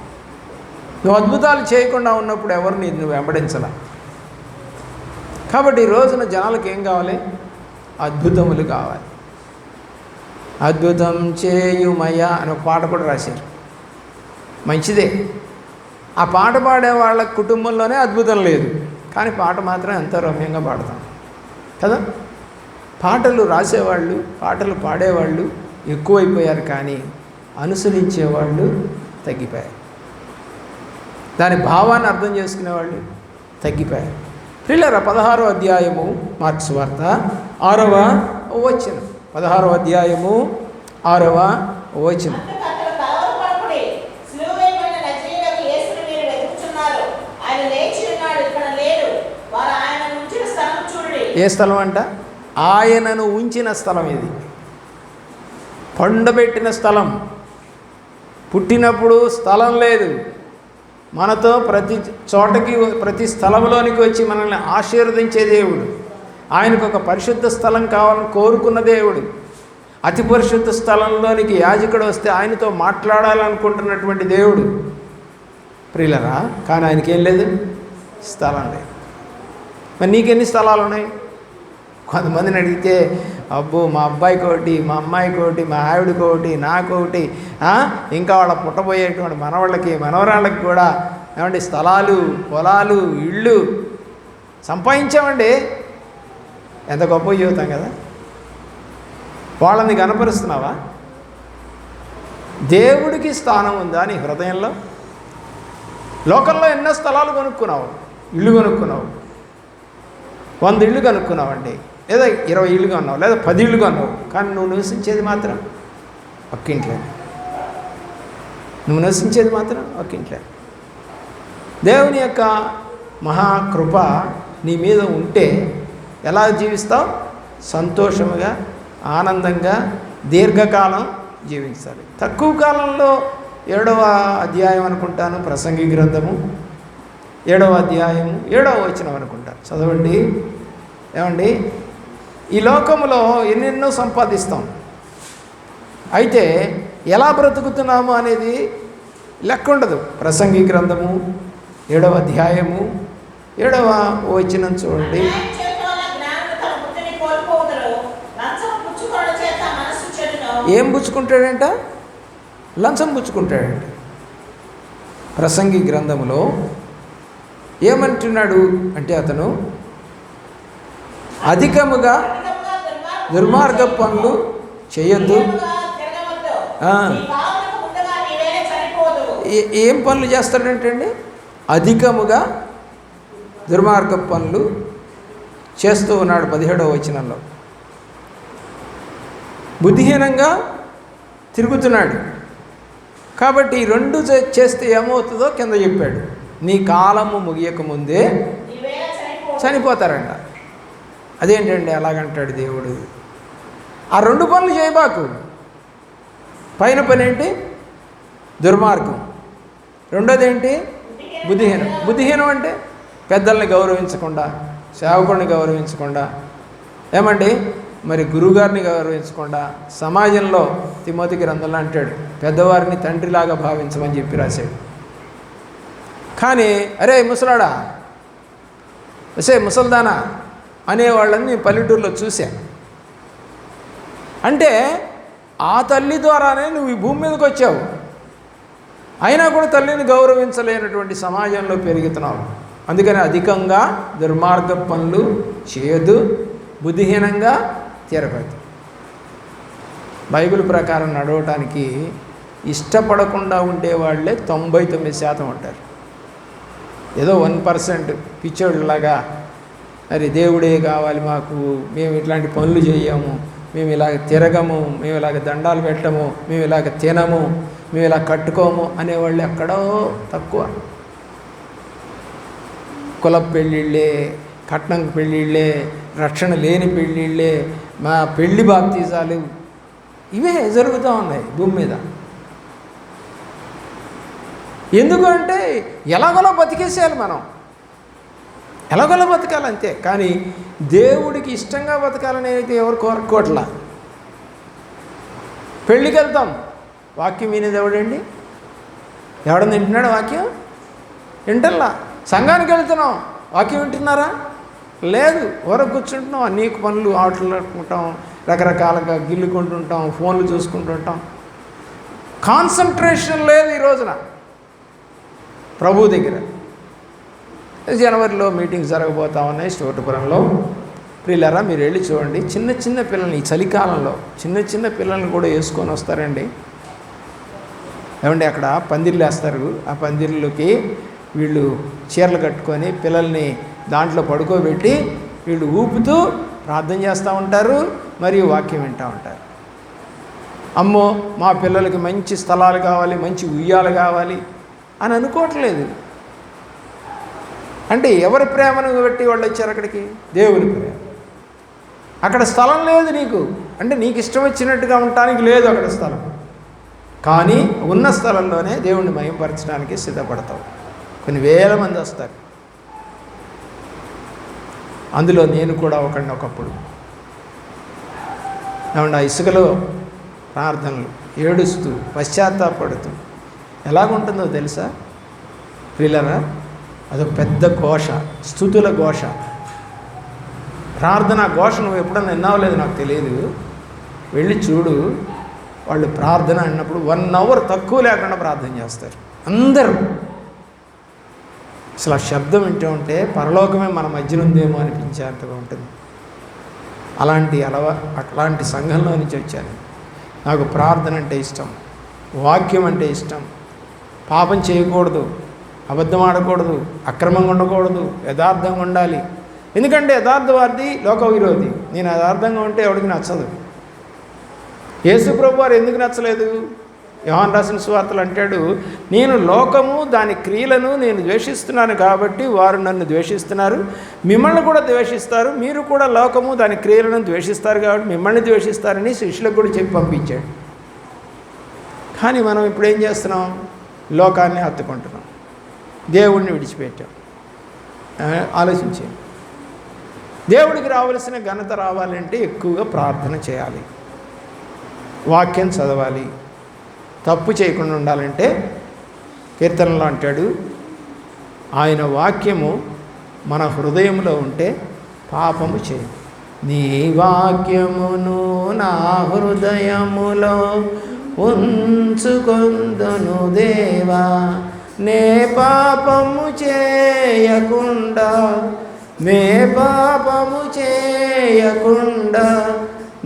నువ్వు అద్భుతాలు చేయకుండా ఉన్నప్పుడు ఎవరు నువ్వు వెంబడించాల. కాబట్టి ఈ రోజున జనాలకు ఏం కావాలి? అద్భుతములు కావాలి. అద్భుతం చేయుమయ్యా అని ఒక పాట కూడా రాశారు. మంచిదే. ఆ పాట పాడే వాళ్ళ కుటుంబంలోనే అద్భుతం లేదు, కానీ పాట మాత్రం ఎంతో రమ్యంగా పాడతాం కదా. పాటలు రాసేవాళ్ళు, పాటలు పాడేవాళ్ళు ఎక్కువైపోయారు, కానీ అనుసరించేవాళ్ళు తగ్గిపోయారు. దాని భావాన్ని అర్థం చేసుకునేవాళ్ళు తగ్గిపోయారు. పిల్లరా 16వ అధ్యాయము మార్క్స్ వార్త 6వ వచనం. 16వ అధ్యాయము 6వ వచనం. ఏ స్థలం అంట? ఆయనను ఉంచిన స్థలం. ఇది పండబెట్టిన స్థలం. పుట్టినప్పుడు స్థలం లేదు, మనతో ప్రతి చోటకి ప్రతి స్థలంలోనికి వచ్చి మనల్ని ఆశీర్వదించే దేవుడు. ఆయనకు ఒక పరిశుద్ధ స్థలం కావాలని కోరుకున్న దేవుడు. అతి పరిశుద్ధ స్థలంలోనికి యాజకుడు వస్తే ఆయనతో మాట్లాడాలనుకుంటున్నటువంటి దేవుడు ప్రియులరా. కానీ ఆయనకి ఏం లేదు, స్థలం లేదు. మరి నీకెన్ని స్థలాలు ఉన్నాయి? కొంతమందిని అడిగితే అబ్బో మా అబ్బాయికి ఒకటి, మా అమ్మాయికి ఒకటి, మా ఆవిడకి ఒకటి, నాకు ఒకటి, ఇంకా వాళ్ళ పుట్టబోయేటువంటి మనవాళ్ళకి మనవరాళ్ళకి కూడా ఏమండి స్థలాలు, పొలాలు, ఇళ్ళు సంపాదించామండి. ఎంత గొప్ప జీవితం కదా. వాళ్ళని కనపరుస్తున్నావా? దేవుడికి స్థానం ఉందా నీ హృదయంలో? లోకంలో ఎన్నో స్థలాలు కొనుక్కున్నావు, ఇళ్ళు కొనుక్కున్నావు, 100 ఇళ్ళు కనుక్కున్నావండి, లేదా 20 ఇళ్ళు కొన్నావు, లేదా 10 ఇళ్ళు కొన్నావు, కానీ నువ్వు నివసించేది మాత్రం ఒక్కింట్లో. నువ్వు నివసించేది మాత్రం ఒక్కింట్లో. దేవుని యొక్క మహాకృప నీ మీద ఉంటే ఎలా జీవిస్తావు? సంతోషముగా, ఆనందంగా, దీర్ఘకాలం జీవించాలి. తక్కువ కాలంలో 7వ అధ్యాయం అనుకుంటాను, ప్రసంగి గ్రంథము 7వ అధ్యాయము 7వ వచనం అనుకుంటా, చదవండి. ఏమండి, ఈ లోకంలో ఎన్నెన్నో సంపాదిస్తాం, అయితే ఎలా బ్రతుకుతున్నాము అనేది లెక్క ఉండదు. ప్రసంగి గ్రంథము 7వ అధ్యాయము 7వ వచనం చూడండి. ఏం పుచ్చుకుంటాడంట? లంచం పుచ్చుకుంటాడంట. ప్రసంగి గ్రంథములో ఏమంటున్నాడు అంటే, అతను అధికముగా దుర్మార్గ పనులు చేయొద్దు. ఏం పనులు చేస్తాడంటే అండి, అధికముగా దుర్మార్గ పనులు చేస్తూ ఉన్నాడు. 17వ వచనంలో బుద్ధిహీనంగా తిరుగుతున్నాడు. కాబట్టి ఈ 2 చేస్తే ఏమవుతుందో కింద చెప్పాడు. నీ కాలము ముగియకముందే చనిపోతారంట. అదేంటండి అలాగంటాడు దేవుడు? ఆ 2 పనులు చేయబాకు. పైన పని ఏంటి? దుర్మార్గం. రెండోది ఏంటి? బుద్ధిహీనం. బుద్ధిహీనం అంటే పెద్దల్ని గౌరవించకుండా, సేవకుడిని గౌరవించకుండా, ఏమండి మరి గురువుగారిని గౌరవించకుండా, సమాజంలో తిమోతి గ్రంథంలో అంటాడు పెద్దవారిని తండ్రిలాగా భావించమని చెప్పి రాశాడు. కానీ అరే ముసలాడా, వసే ముసల్దానా అనేవాళ్ళని నేను పల్లెటూరులో చూశాను. అంటే ఆ తల్లి ద్వారానే నువ్వు ఈ భూమి మీదకి వచ్చావు, అయినా కూడా తల్లిని గౌరవించలేనటువంటి సమాజంలో పెరుగుతున్నావు. అందుకని అధికంగా దుర్మార్గ పనులు చేయొద్దు, బుద్ధిహీనంగా తిరగద్దు. బైబిల్ ప్రకారం నడవటానికి ఇష్టపడకుండా ఉండేవాళ్లే 99% ఉంటారు. ఏదో 1% పిచ్చోళ్ళలాగా మరి దేవుడే కావాలి మాకు, మేము ఇట్లాంటి పనులు చేయము, మేము ఇలాగ తిరగము, మేము ఇలాగ దండాలు పెట్టము, మేము ఇలాగ తినము, మేము ఇలా కట్టుకోము అనేవాళ్ళు ఎక్కడో తక్కువ. కుల పెళ్ళిళ్ళే, కట్నం పెళ్ళిళ్ళే, రక్షణ లేని పెళ్ళిళ్ళే, మా పెళ్ళి బాప్తీజాలు, ఇవే జరుగుతూ ఉన్నాయి భూమి మీద. ఎందుకంటే ఎలాగోలా బతికేసేయాలి మనం, ఎలాగోలా బతకాలంతే. కానీ దేవుడికి ఇష్టంగా బతకాలని అయితే ఎవరు కోరుకోవట్లా. పెళ్ళికి వెళ్తాం, వాక్యం వినేది ఎవడండి? ఎవడన్నా వింటున్నాడు వాక్యం? వింటల్లా. సంఘానికి వెళ్తున్నాం, వాక్యం వింటున్నారా? లేదు. వరకు కూర్చుంటున్నాం, అనేక పనులు ఆటలాడుకుంటాం, రకరకాలుగా గిల్లుకుంటుంటాం, ఫోన్లు చూసుకుంటుంటాం. కాన్సన్ట్రేషన్ లేదు ఈ రోజున ప్రభు దగ్గర. జనవరిలో మీటింగ్స్ జరగబోతా ఉన్నాయి స్టోర్పురంలో. ప్రియులారా, మీరు వెళ్ళి చూడండి. చిన్న చిన్న పిల్లల్ని ఈ చలికాలంలో చిన్న చిన్న పిల్లల్ని కూడా వేసుకొని వస్తారండి. ఏమండి, అక్కడ పందిర్లు వేస్తారు. ఆ పందిర్లకి వీళ్ళు చీరలు కట్టుకొని పిల్లల్ని దాంట్లో పడుకోబెట్టి వీళ్ళు ఊపుతూ ప్రార్థన చేస్తూ ఉంటారు, మరియు వాక్యం వింటూ ఉంటారు. అమ్మో, మా పిల్లలకి మంచి స్థలాలు కావాలి, మంచి ఉయ్యాలు కావాలి అని అనుకోవట్లేదు. అంటే ఎవరి ప్రేమను బట్టి వాళ్ళు వచ్చారు అక్కడికి? దేవుని ప్రేమ. అక్కడ స్థలం లేదు నీకు, అంటే నీకు ఇష్టం వచ్చినట్టుగా ఉండటానికి లేదు అక్కడ స్థలం. కానీ ఉన్న స్థలంలోనే దేవుణ్ణి మహిమపరచడానికి సిద్ధపడతావు. కొన్ని వేల మంది వస్తారు. అందులో నేను కూడా ఒకప్పుడు. ఏమన్నా ఇసుకలో ప్రార్థనలు, ఏడుస్తూ పశ్చాత్తాపడుతూ ఎలాగుంటుందో తెలుసా ప్రియులారా? అదొక పెద్ద ఘోష, స్తుతుల ఘోష, ప్రార్థన ఘోష. నువ్వు ఎప్పుడన్నా విన్నావో లేదో నాకు తెలియదు, వెళ్ళి చూడు. వాళ్ళు ప్రార్థన అన్నప్పుడు 1 hour తక్కువ లేకుండా ప్రార్థన చేస్తారు అందరూ. అసలు ఆ శబ్దం వింటూ ఉంటే పరలోకమే మన మధ్యన ఉందేమో అనిపించేంతగా ఉంటుంది. అట్లాంటి సంఘంలో నుంచి వచ్చాను. నాకు ప్రార్థన అంటే ఇష్టం, వాక్యం అంటే ఇష్టం. పాపం చేయకూడదు, అబద్ధం ఆడకూడదు, అక్రమంగా ఉండకూడదు, యథార్థంగా ఉండాలి. ఎందుకంటే యథార్థవాది లోక విరోధి. నేను యథార్థంగా ఉంటే ఎవరికి నచ్చదు. యేసు ప్రభు వారు ఎందుకు నచ్చలేదు? యోహాను రాసిన సువార్తలు అంటాడు, నేను లోకము దాని క్రియలను నేను ద్వేషిస్తున్నాను కాబట్టి వారు నన్ను ద్వేషిస్తున్నారు, మిమ్మల్ని కూడా ద్వేషిస్తారు, మీరు కూడా లోకము దాని క్రియలను ద్వేషిస్తారు కాబట్టి మిమ్మల్ని ద్వేషిస్తారని శిష్యులకు కూడా చెప్పి పంపించాడు. కానీ మనం ఇప్పుడు ఏం చేస్తున్నాం? లోకాన్ని హత్తుకుంటున్నాం, దేవుడిని విడిచిపెట్టాం. ఆలోచించండి. దేవుడికి రావాల్సిన ఘనత రావాలంటే ఎక్కువగా ప్రార్థన చేయాలి, వాక్యం చదవాలి, తప్పు చేయకుండా ఉండాలంటే కీర్తనలో అంటాడు, ఆయన వాక్యము మన హృదయంలో ఉంటే పాపము చేయి. నీ వాక్యమును నా హృదయములో ఉంచుకొందును దేవా, నే పాపము చేయకుండా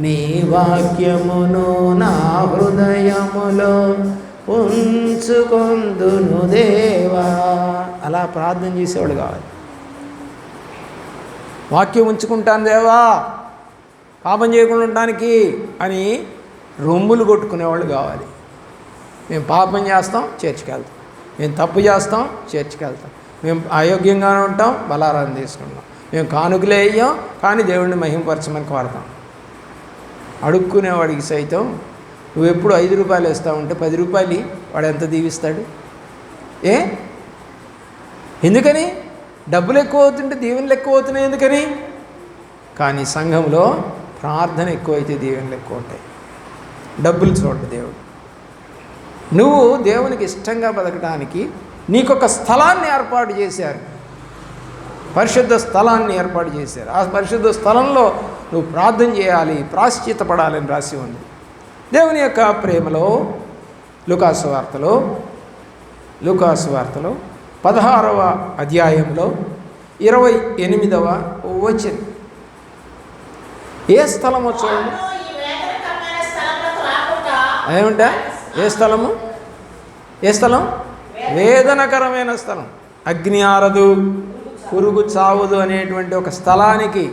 నీ వాక్యమును నా హృదయములో ఉంచుకొందును దేవా. అలా ప్రార్థన చేసేవాడు కావాలి. వాక్యం ఉంచుకుంటాను దేవా పాపం చేయకుండా ఉండటానికి అని రొమ్ములు కొట్టుకునేవాళ్ళు కావాలి. మేము పాపం చేస్తాం, చర్చికి వెళ్తాం. మేము తప్పు చేస్తాం, చర్చికి వెళ్తాం. మేము అయోగ్యంగానే ఉంటాం, బలారాధన తీసుకుంటాం. మేము కానుకలే వేయం, కానీ దేవుడిని మహిమపరచమని కోరతాం. అడుక్కునేవాడికి సైతం నువ్వు ఎప్పుడు 5 రూపాయలు వేస్తూ ఉంటే 10 రూపాయలు వాడు ఎంత దీవిస్తాడు? ఎందుకని? డబ్బులు ఎక్కువ అవుతుంటే దీవెనలు ఎక్కువ అవుతున్నాయి. ఎందుకని? కానీ సంఘంలో ప్రార్థన ఎక్కువైతే దీవెనలు ఎక్కువ ఉంటాయి. డబ్బులు చూడండి దేవుడు. నువ్వు దేవునికి ఇష్టంగా బతకడానికి నీకొక స్థలాన్ని ఏర్పాటు చేశారు, పరిశుద్ధ స్థలాన్ని ఏర్పాటు చేశారు. ఆ పరిశుద్ధ స్థలంలో నువ్వు ప్రార్థన చేయాలి, ప్రాశ్చిత్తపడాలని రాసి ఉంది. దేవుని యొక్క ప్రేమలో లూకాసు వార్తలో 16వ అధ్యాయంలో 28వ వచనం. ఏ స్థలమో చూడండి. ఏమంటా? ఏ స్థలము? ఏ స్థలం? వేదనకరమైన స్థలం. అగ్ని ఆరదు, పురుగు చావదు అనేటువంటి ఒక స్థలానికి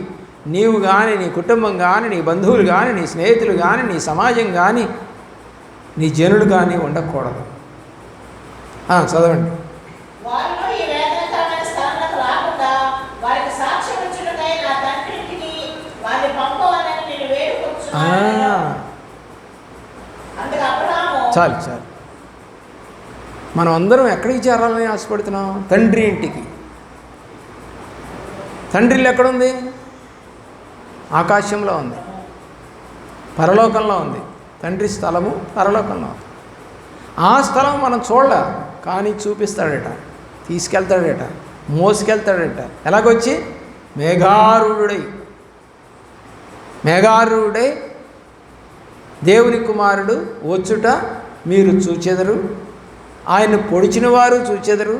నీవు కానీ, నీ కుటుంబం కానీ, నీ బంధువులు కానీ, నీ స్నేహితులు కానీ, నీ సమాజం కానీ, నీ జనులు కానీ ఉండకూడదు. చదవండి. చాలు చాలు. మనం అందరం ఎక్కడికి చేరాలని ఆశపడుతున్నాం? తండ్రి ఇంటికి. తండ్రి ఇల్లు ఎక్కడుంది? ఆకాశంలో ఉంది, పరలోకంలో ఉంది. తండ్రి స్థలము పరలోకంలో ఉంది. ఆ స్థలం మనం చూడలే, కానీ చూపిస్తాడట, తీసుకెళ్తాడట, మోసుకెళ్తాడట. ఎలాగొచ్చి? మేఘారూఢుడై దేవుని కుమారుడు వచ్చుట మీరు చూచెదరు, ఆయన పొడిచిన వారు చూచెదరు,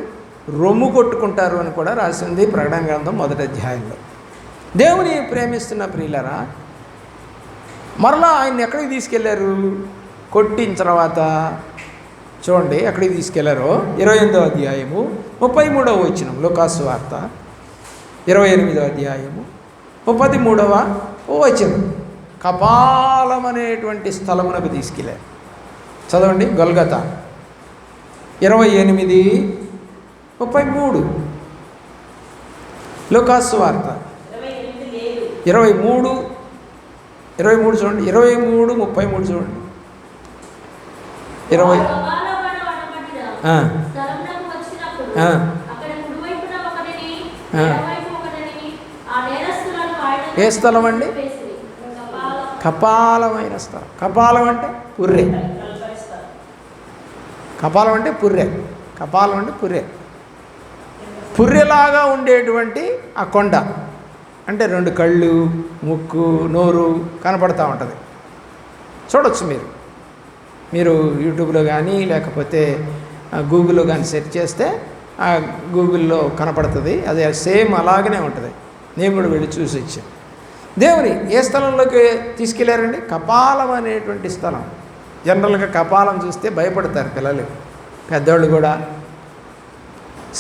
రొమ్ము కొట్టుకుంటారు అని కూడా రాసింది ప్రకటన గ్రంథం 1వ అధ్యాయంలో. దేవుని ప్రేమిస్తున్న ప్రియులరా, మరలా ఆయన్ని ఎక్కడికి తీసుకెళ్లారు? కొట్టిన తర్వాత చూడండి ఎక్కడికి తీసుకెళ్లారో. 28వ అధ్యాయము 33వ వచనం, లూకాసు వార్త 28వ అధ్యాయము 13వ వచనం. కపాలం అనేటువంటి స్థలమునకు తీసుకెళ్ళారు. చదవండి. గొల్గతా 28:33. లూకాసు వార్త 23 చూడండి. 23:33 చూడండి. 20 ఏ స్థలం అండి? కపాలమైన స్థలం. కపాలం అంటే పుర్రె. కపాలం అంటే పుర్రె. కపాలం అంటే పుర్రె. పుర్రెలాగా ఉండేటువంటి ఆ కొండ అంటే 2 కళ్ళు, ముక్కు, నోరు కనపడతా ఉంటుంది. చూడొచ్చు మీరు యూట్యూబ్లో కానీ లేకపోతే గూగుల్లో కానీ సెర్చ్ చేస్తే ఆ గూగుల్లో కనపడుతుంది. అది సేమ్ అలాగనే ఉంటుంది. నేను కూడా వెళ్ళి చూసి వచ్చాను. దేవుని ఏ స్థలంలోకి తీసుకెళ్ళారండి? కపాలం అనేటువంటి స్థలం. జనరల్గా కపాలం చూస్తే భయపడతారు పిల్లలు, పెద్దవాళ్ళు కూడా.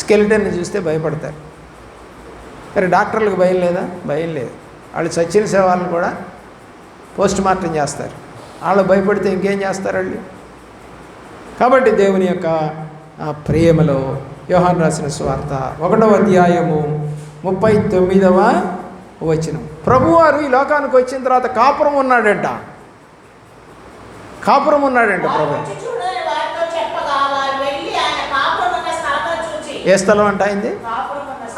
స్కెలిటన్ని చూస్తే భయపడతారు. మరి డాక్టర్లకు భయం లేదా? భయం లేదు. వాళ్ళు చచ్చిన శవాలను కూడా పోస్ట్ మార్టం చేస్తారు. వాళ్ళు భయపడితే ఇంకేం చేస్తారు వాళ్ళు? కాబట్టి దేవుని యొక్క ప్రేమలో యోహాను రాసిన సువార్త 1వ అధ్యాయము 39వ వచనం. ప్రభువారు ఈ లోకానికి వచ్చిన తర్వాత కాపురం ఉన్నాడంట. ప్రభు. ఏ స్థలం అంట అయింది?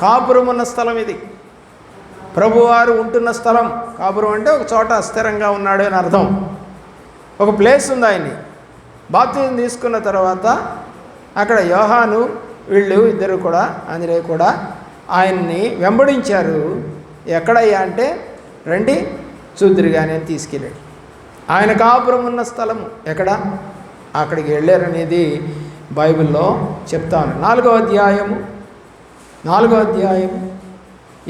కాపురం ఉన్న స్థలం ఇది. ప్రభువారు ఉంటున్న స్థలం. కాపురం అంటే ఒక చోట అస్థిరంగా ఉన్నాడు అని అర్థం. ఒక ప్లేస్ ఉంది ఆయన్ని. బాప్తిజం తీసుకున్న తర్వాత అక్కడ యోహాను వీళ్ళు ఇద్దరు కూడా, ఆంజనేయ కూడా ఆయన్ని వెంబడించారు. ఎక్కడయ్యా అంటే రండి చూద్దురు కానీ అని తీసుకెళ్ళాడు. ఆయన కాపురం ఉన్న స్థలము ఎక్కడ? అక్కడికి వెళ్ళారనేది బైబిల్లో చెప్తాను. 4వ అధ్యాయము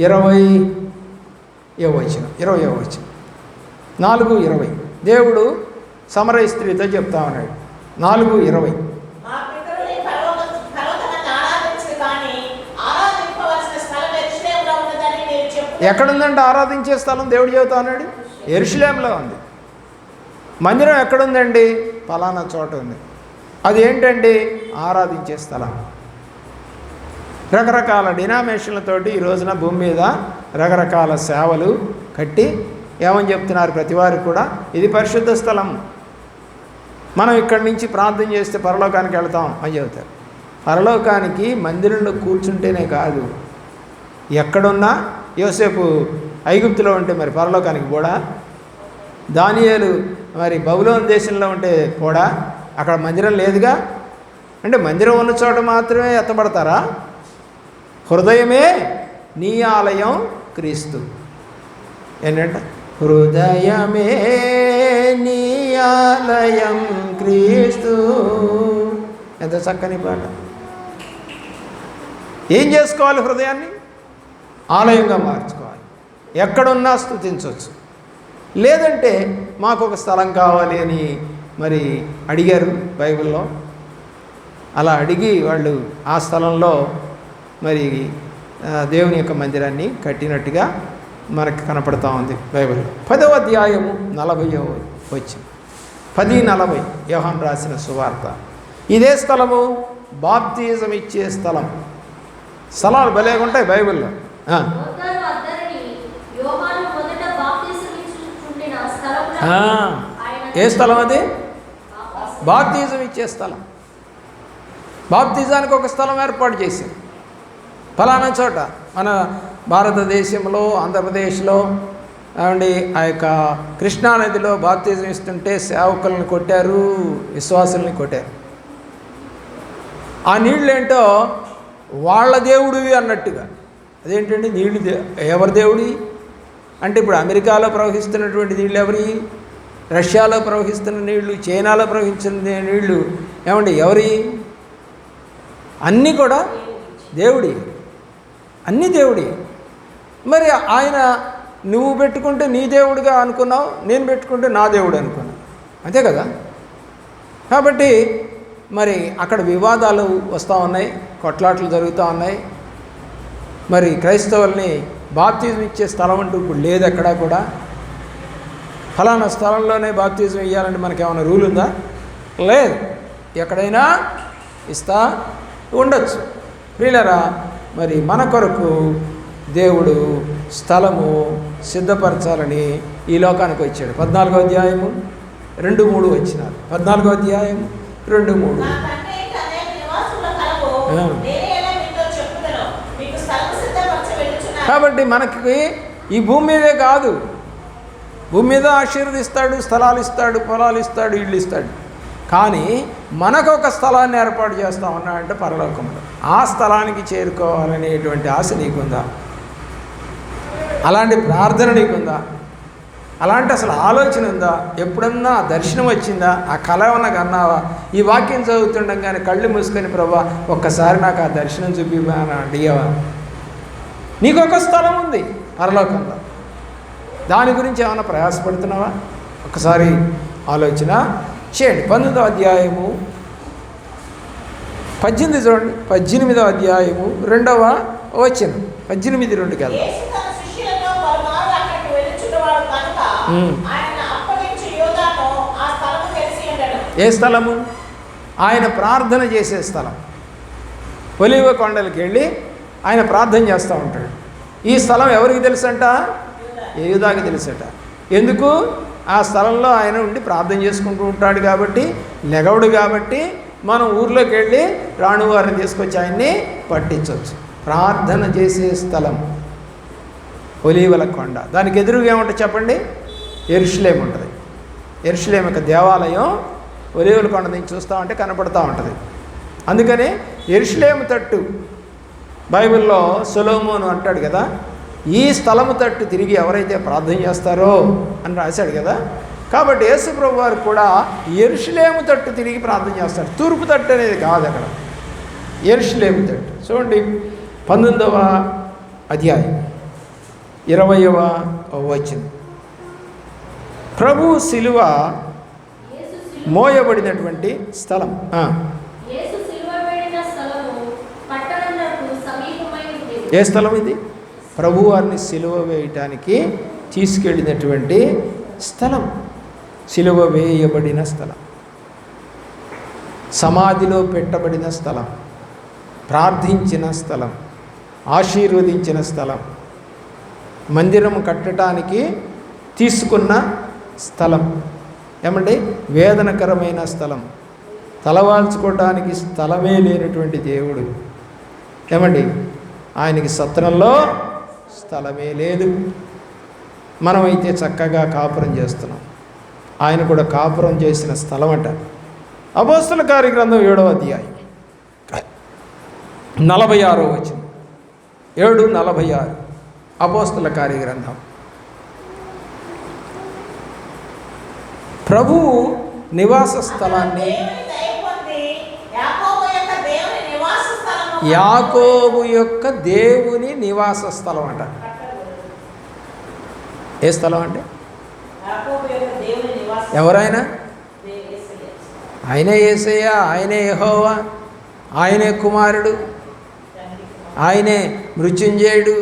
20వ వచనం. 4:20 దేవుడు సమరయ స్త్రీతో చెప్తా ఉన్నాడు. 4:20 ఎక్కడుందంటే ఆరాధించే స్థలం దేవుడు చెబుతా ఉన్నాడు. యెరూషలేములో ఉంది. మందిరం ఎక్కడుందండి? పలానా చోట ఉంది. అది ఏంటండి? ఆరాధించే స్థలం. రకరకాల డినామినేషన్లతోటి ఈ రోజున భూమి మీద రకరకాల సేవలు కట్టి ఏమని చెప్తున్నారు ప్రతివారు కూడా, ఇది పరిశుద్ధ స్థలం, మనం ఇక్కడి నుంచి ప్రార్థన చేస్తే పరలోకానికి వెళ్తాం అని చెబుతారు. పరలోకానికి మందిరంలో కూర్చుంటేనే కాదు, ఎక్కడున్నా. యోసేపు ఐగుప్తులో ఉంటే మరి పరలోకానికి పోడా? దానియేలు మరి బబులోను దేశంలో ఉంటే పోడా? అక్కడ మందిరం లేదుగా. అంటే మందిరం ఉన్న చోట మాత్రమే ఎత్తబడతారా? హృదయమే నీ ఆలయం క్రీస్తు. ఏంటంటే హృదయమే నీ ఆలయం క్రీస్తు. ఎంత చక్కని పాట. ఏం చేసుకోవాలి? హృదయాన్ని ఆలయంగా మార్చుకోవాలి. ఎక్కడున్నా స్తుతించవచ్చు. లేదంటే మాకు ఒక స్థలం కావాలి అని మరి అడిగారు బైబిల్లో. అలా అడిగి వాళ్ళు ఆ స్థలంలో మరి దేవుని యొక్క మందిరాన్ని కట్టినట్టుగా మనకు కనపడుతూ ఉంది బైబిల్లో. 10వ అధ్యాయము 40వ వచనం, 10:40 యోహాను రాసిన సువార్త. ఇదే స్థలము బాప్తిజం ఇచ్చే స్థలం. స్థలాలు భలేగా ఉంటాయి బైబిల్లో. ఏ స్థలం అది? బాప్తిజం ఇచ్చే స్థలం. బాప్తిజానికి ఒక స్థలం ఏర్పాటు చేశారు ఫలానా చోట. మన భారతదేశంలో, ఆంధ్రప్రదేశ్లో అండి ఆ యొక్క కృష్ణానదిలో బాప్తిజం ఇస్తుంటే సేవకులను కొట్టారు, విశ్వాసుల్ని కొట్టారు. ఆ నీళ్ళు ఏంటో వాళ్ళ దేవుడివి అన్నట్టుగా. అదేంటండి నీళ్ళు ఎవరి దేవుడి అంటే, ఇప్పుడు అమెరికాలో ప్రవహిస్తున్నటువంటి నీళ్ళు ఎవరి? రష్యాలో ప్రవహిస్తున్న నీళ్లు, చైనాలో ప్రవహిస్తున్న నీళ్లు ఏమండి ఎవరి? అన్నీ కూడా దేవుడి, అన్నీ దేవుడి. మరి ఆయన నువ్వు పెట్టుకుంటే నీ దేవుడిగా అనుకున్నావు, నేను పెట్టుకుంటే నా దేవుడు అనుకున్నావు, అంతే కదా. కాబట్టి మరి అక్కడ వివాదాలు వస్తూ ఉన్నాయి, కొట్లాట్లు జరుగుతూ ఉన్నాయి. మరి క్రైస్తవుల్ని బాప్తిజం ఇచ్చే స్థలం అంటూ ఇప్పుడు లేదు ఎక్కడా కూడా. ఫలానా స్థలంలోనే బాప్తిజం ఇవ్వాలంటే మనకేమైనా రూల్ ఉందా? లేదు, ఎక్కడైనా ఇస్తా ఉండొచ్చు. ప్రియులారా, మరి మన కొరకు దేవుడు స్థలము సిద్ధపరచాలని ఈ లోకానికి వచ్చాడు. 14వ అధ్యాయము 2-3 వచ్చినారు. 14వ అధ్యాయం 2-3. కాబట్టి మనకి ఈ భూమి మీదే కాదు, భూమి మీద ఆశీర్వదిస్తాడు, స్థలాలు ఇస్తాడు, పొలాలు ఇస్తాడు, ఇళ్ళు ఇస్తాడు. కానీ మనకు ఒక స్థలాన్ని ఏర్పాటు చేస్తా ఉన్నాడంటే పరలోకంలో. ఆ స్థలానికి చేరుకోవాలనేటువంటి ఆశ నీకుందా? అలాంటి ప్రార్థన నీకుందా? అలాంటి అసలు ఆలోచన ఉందా? ఎప్పుడన్నా దర్శనం వచ్చిందా? ఆ కళ ఏమన్నా కన్నావా? ఈ వాక్యం చదువుతుండగానే కళ్ళు మూసుకొని ప్రభా ఒక్కసారి నాకు ఆ దర్శనం చూపివా అడిగావా? నీకు ఒక స్థలం ఉంది పరలోకంలో, దాని గురించి ఏమైనా ప్రయాసపడుతున్నావా? ఒకసారి ఆలోచన చేయండి. 19వ అధ్యాయము 18 చూడండి. 18వ అధ్యాయము 2వ వచనం, 18:2 కదా. ఏ స్థలము? ఆయన ప్రార్థన చేసే స్థలం. ఒలీవ కొండలకి వెళ్ళి ఆయన ప్రార్థన చేస్తూ ఉంటాడు. ఈ స్థలం ఎవరికి తెలుసంట? యూదాకి తెలుసట. ఎందుకు? ఆ స్థలంలో ఆయన ఉండి ప్రార్థన చేసుకుంటూ ఉంటాడు కాబట్టి, లెగవుడు కాబట్టి మనం ఊర్లోకి వెళ్ళి రాణువారిని తీసుకొచ్చి ఆయన్ని పట్టించవచ్చు. ప్రార్థన చేసే స్థలం ఒలీవల కొండ. దానికి ఎదురుగా ఏముంటుంది చెప్పండి? యెరూషలేము ఉంటుంది. యెరూషలేము యొక్క దేవాలయం ఒలీవల కొండ నుంచి చూస్తూ ఉంటే కనపడుతూ ఉంటుంది. అందుకని యెరూషలేము తట్టు బైబిల్లో సొలొమోను అంటాడు కదా, ఈ స్థలము తట్టు తిరిగి ఎవరైతే ప్రార్థన చేస్తారో అని రాశాడు కదా. కాబట్టి యేసు ప్రభు వారు కూడా యెరూషలేము తట్టు తిరిగి ప్రార్థన చేస్తారు. తూర్పు తట్టు అనేది కాదు, అక్కడ యెరూషలేము తట్టు. చూడండి 19వ అధ్యాయం 20వ వచనం. ప్రభు శిలువ మోయబడినటువంటి స్థలం. ఏ స్థలం ఇది? ప్రభువారిని సిలువ వేయటానికి తీసుకెళ్ళినటువంటి స్థలం, సిలువ వేయబడిన స్థలం, సమాధిలో పెట్టబడిన స్థలం, ప్రార్థించిన స్థలం, ఆశీర్వదించిన స్థలం, మందిరం కట్టడానికి తీసుకున్న స్థలం, ఏమండి వేదనకరమైన స్థలం, తలవాల్చుకోవడానికి స్థలమే లేనటువంటి దేవుడు. ఏమండి ఆయనకి సత్రంలో స్థలమే లేదు. మనమైతే చక్కగా కాపురం చేస్తున్నాం, ఆయన కూడా కాపురం చేసిన స్థలం అంట. అపోస్తల కార్యగ్రంథం 7వ అధ్యాయం 46వ వచనం. 7:46 అపోస్తల కార్యగ్రంథం. ప్రభువు నివాస స్థలాన్ని, యాకోబు యొక్క దేవుని నివాస స్థలం అంట. ఏ స్థలం అంటే? ఎవరైనా? ఆయనే యేసయ్య, ఆయనే యెహోవా, ఆయనే కుమారుడు, ఆయనే మృత్యుంజయుడు,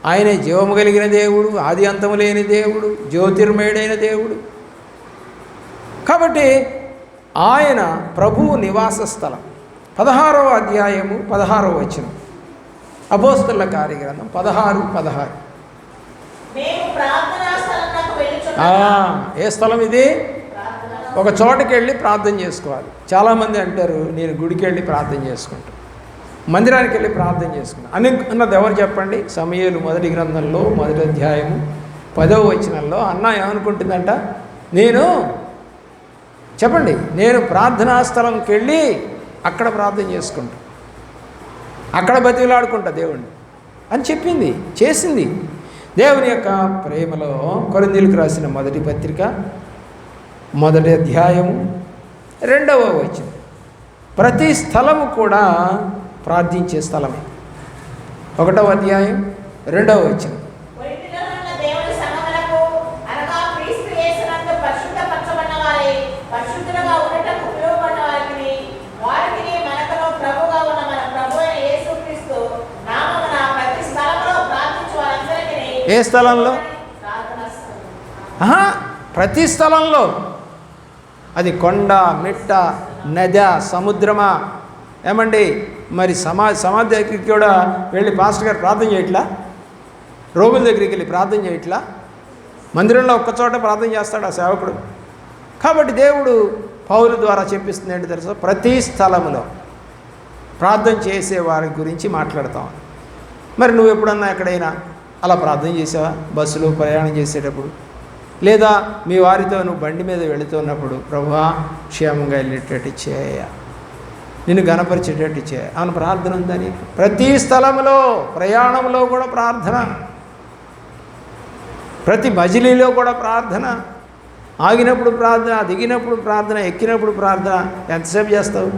ఆయనే జీవము కలిగిన దేవుడు, ఆది అంతము లేని దేవుడు, జ్యోతిర్మయుడైన దేవుడు. కాబట్టి ఆయన ప్రభువు నివాస స్థలం. 16వ అధ్యాయము 16వ వచనం, అపోస్తలుల కార్యగ్రంథం 16:16. ఏ స్థలం ఇది? ఒక చోటకి వెళ్ళి ప్రార్థన చేసుకోవాలి. చాలామంది అంటారు నేను గుడికి వెళ్ళి ప్రార్థన చేసుకుంటాను, మందిరానికి వెళ్ళి ప్రార్థన చేసుకుంటాను అన్నది ఎవరు చెప్పండి? సమూయేలు మొదటి గ్రంథంలో 1వ అధ్యాయము 10వ వచనంలో అన్న ఏమనుకుంటుందంట? నేను ప్రార్థనా స్థలంకి వెళ్ళి అక్కడ ప్రార్థన చేసుకుంటా, అక్కడ బతిలాడుకుంటా దేవుణ్ణి అని చెప్పింది, చేసింది. దేవుని యొక్క ప్రేమలో కొరింథీయులకు రాసిన మొదటి పత్రిక 1వ అధ్యాయము 2వ వచనం, ప్రతి స్థలము కూడా ప్రార్థించే స్థలమే. 1వ అధ్యాయం 2వ వచనం, ఏ స్థలంలో? ప్రతి స్థలంలో. అది కొండ, మిట్ట, నద, సముద్రమా, ఏమండి మరి సమాధి దగ్గరికి కూడా వెళ్ళి పాస్టర్ గారు ప్రార్థన చేయట్లా? రోగుల దగ్గరికి వెళ్ళి ప్రార్థన చేయట్లా? మందిరంలో ఒక్కచోట ప్రార్థన చేస్తాడు ఆ సేవకుడు. కాబట్టి దేవుడు పౌలు ద్వారా చెప్పిస్తుంది ఏంటి తెలుసా? ప్రతి స్థలంలో ప్రార్థన చేసే వారి గురించి మాట్లాడతాం. మరి నువ్వు ఎప్పుడన్నా ఎక్కడైనా అలా ప్రార్థన చేసావా? బస్సులో ప్రయాణం చేసేటప్పుడు, లేదా మీ వారితో నువ్వు బండి మీద వెళుతున్నప్పుడు, ప్రభువా క్షేమంగా వెళ్ళేటట్టు చేయ, నిన్ను గణపరిచేటట్టు చేయ అని ప్రార్థన ఉందా నీకు? ప్రతి స్థలంలో, ప్రయాణంలో కూడా ప్రార్థన, ప్రతి మజిలీలో కూడా ప్రార్థన, ఆగినప్పుడు ప్రార్థన, దిగినప్పుడు ప్రార్థన, ఎక్కినప్పుడు ప్రార్థన. ఎంతసేపు చేస్తావు?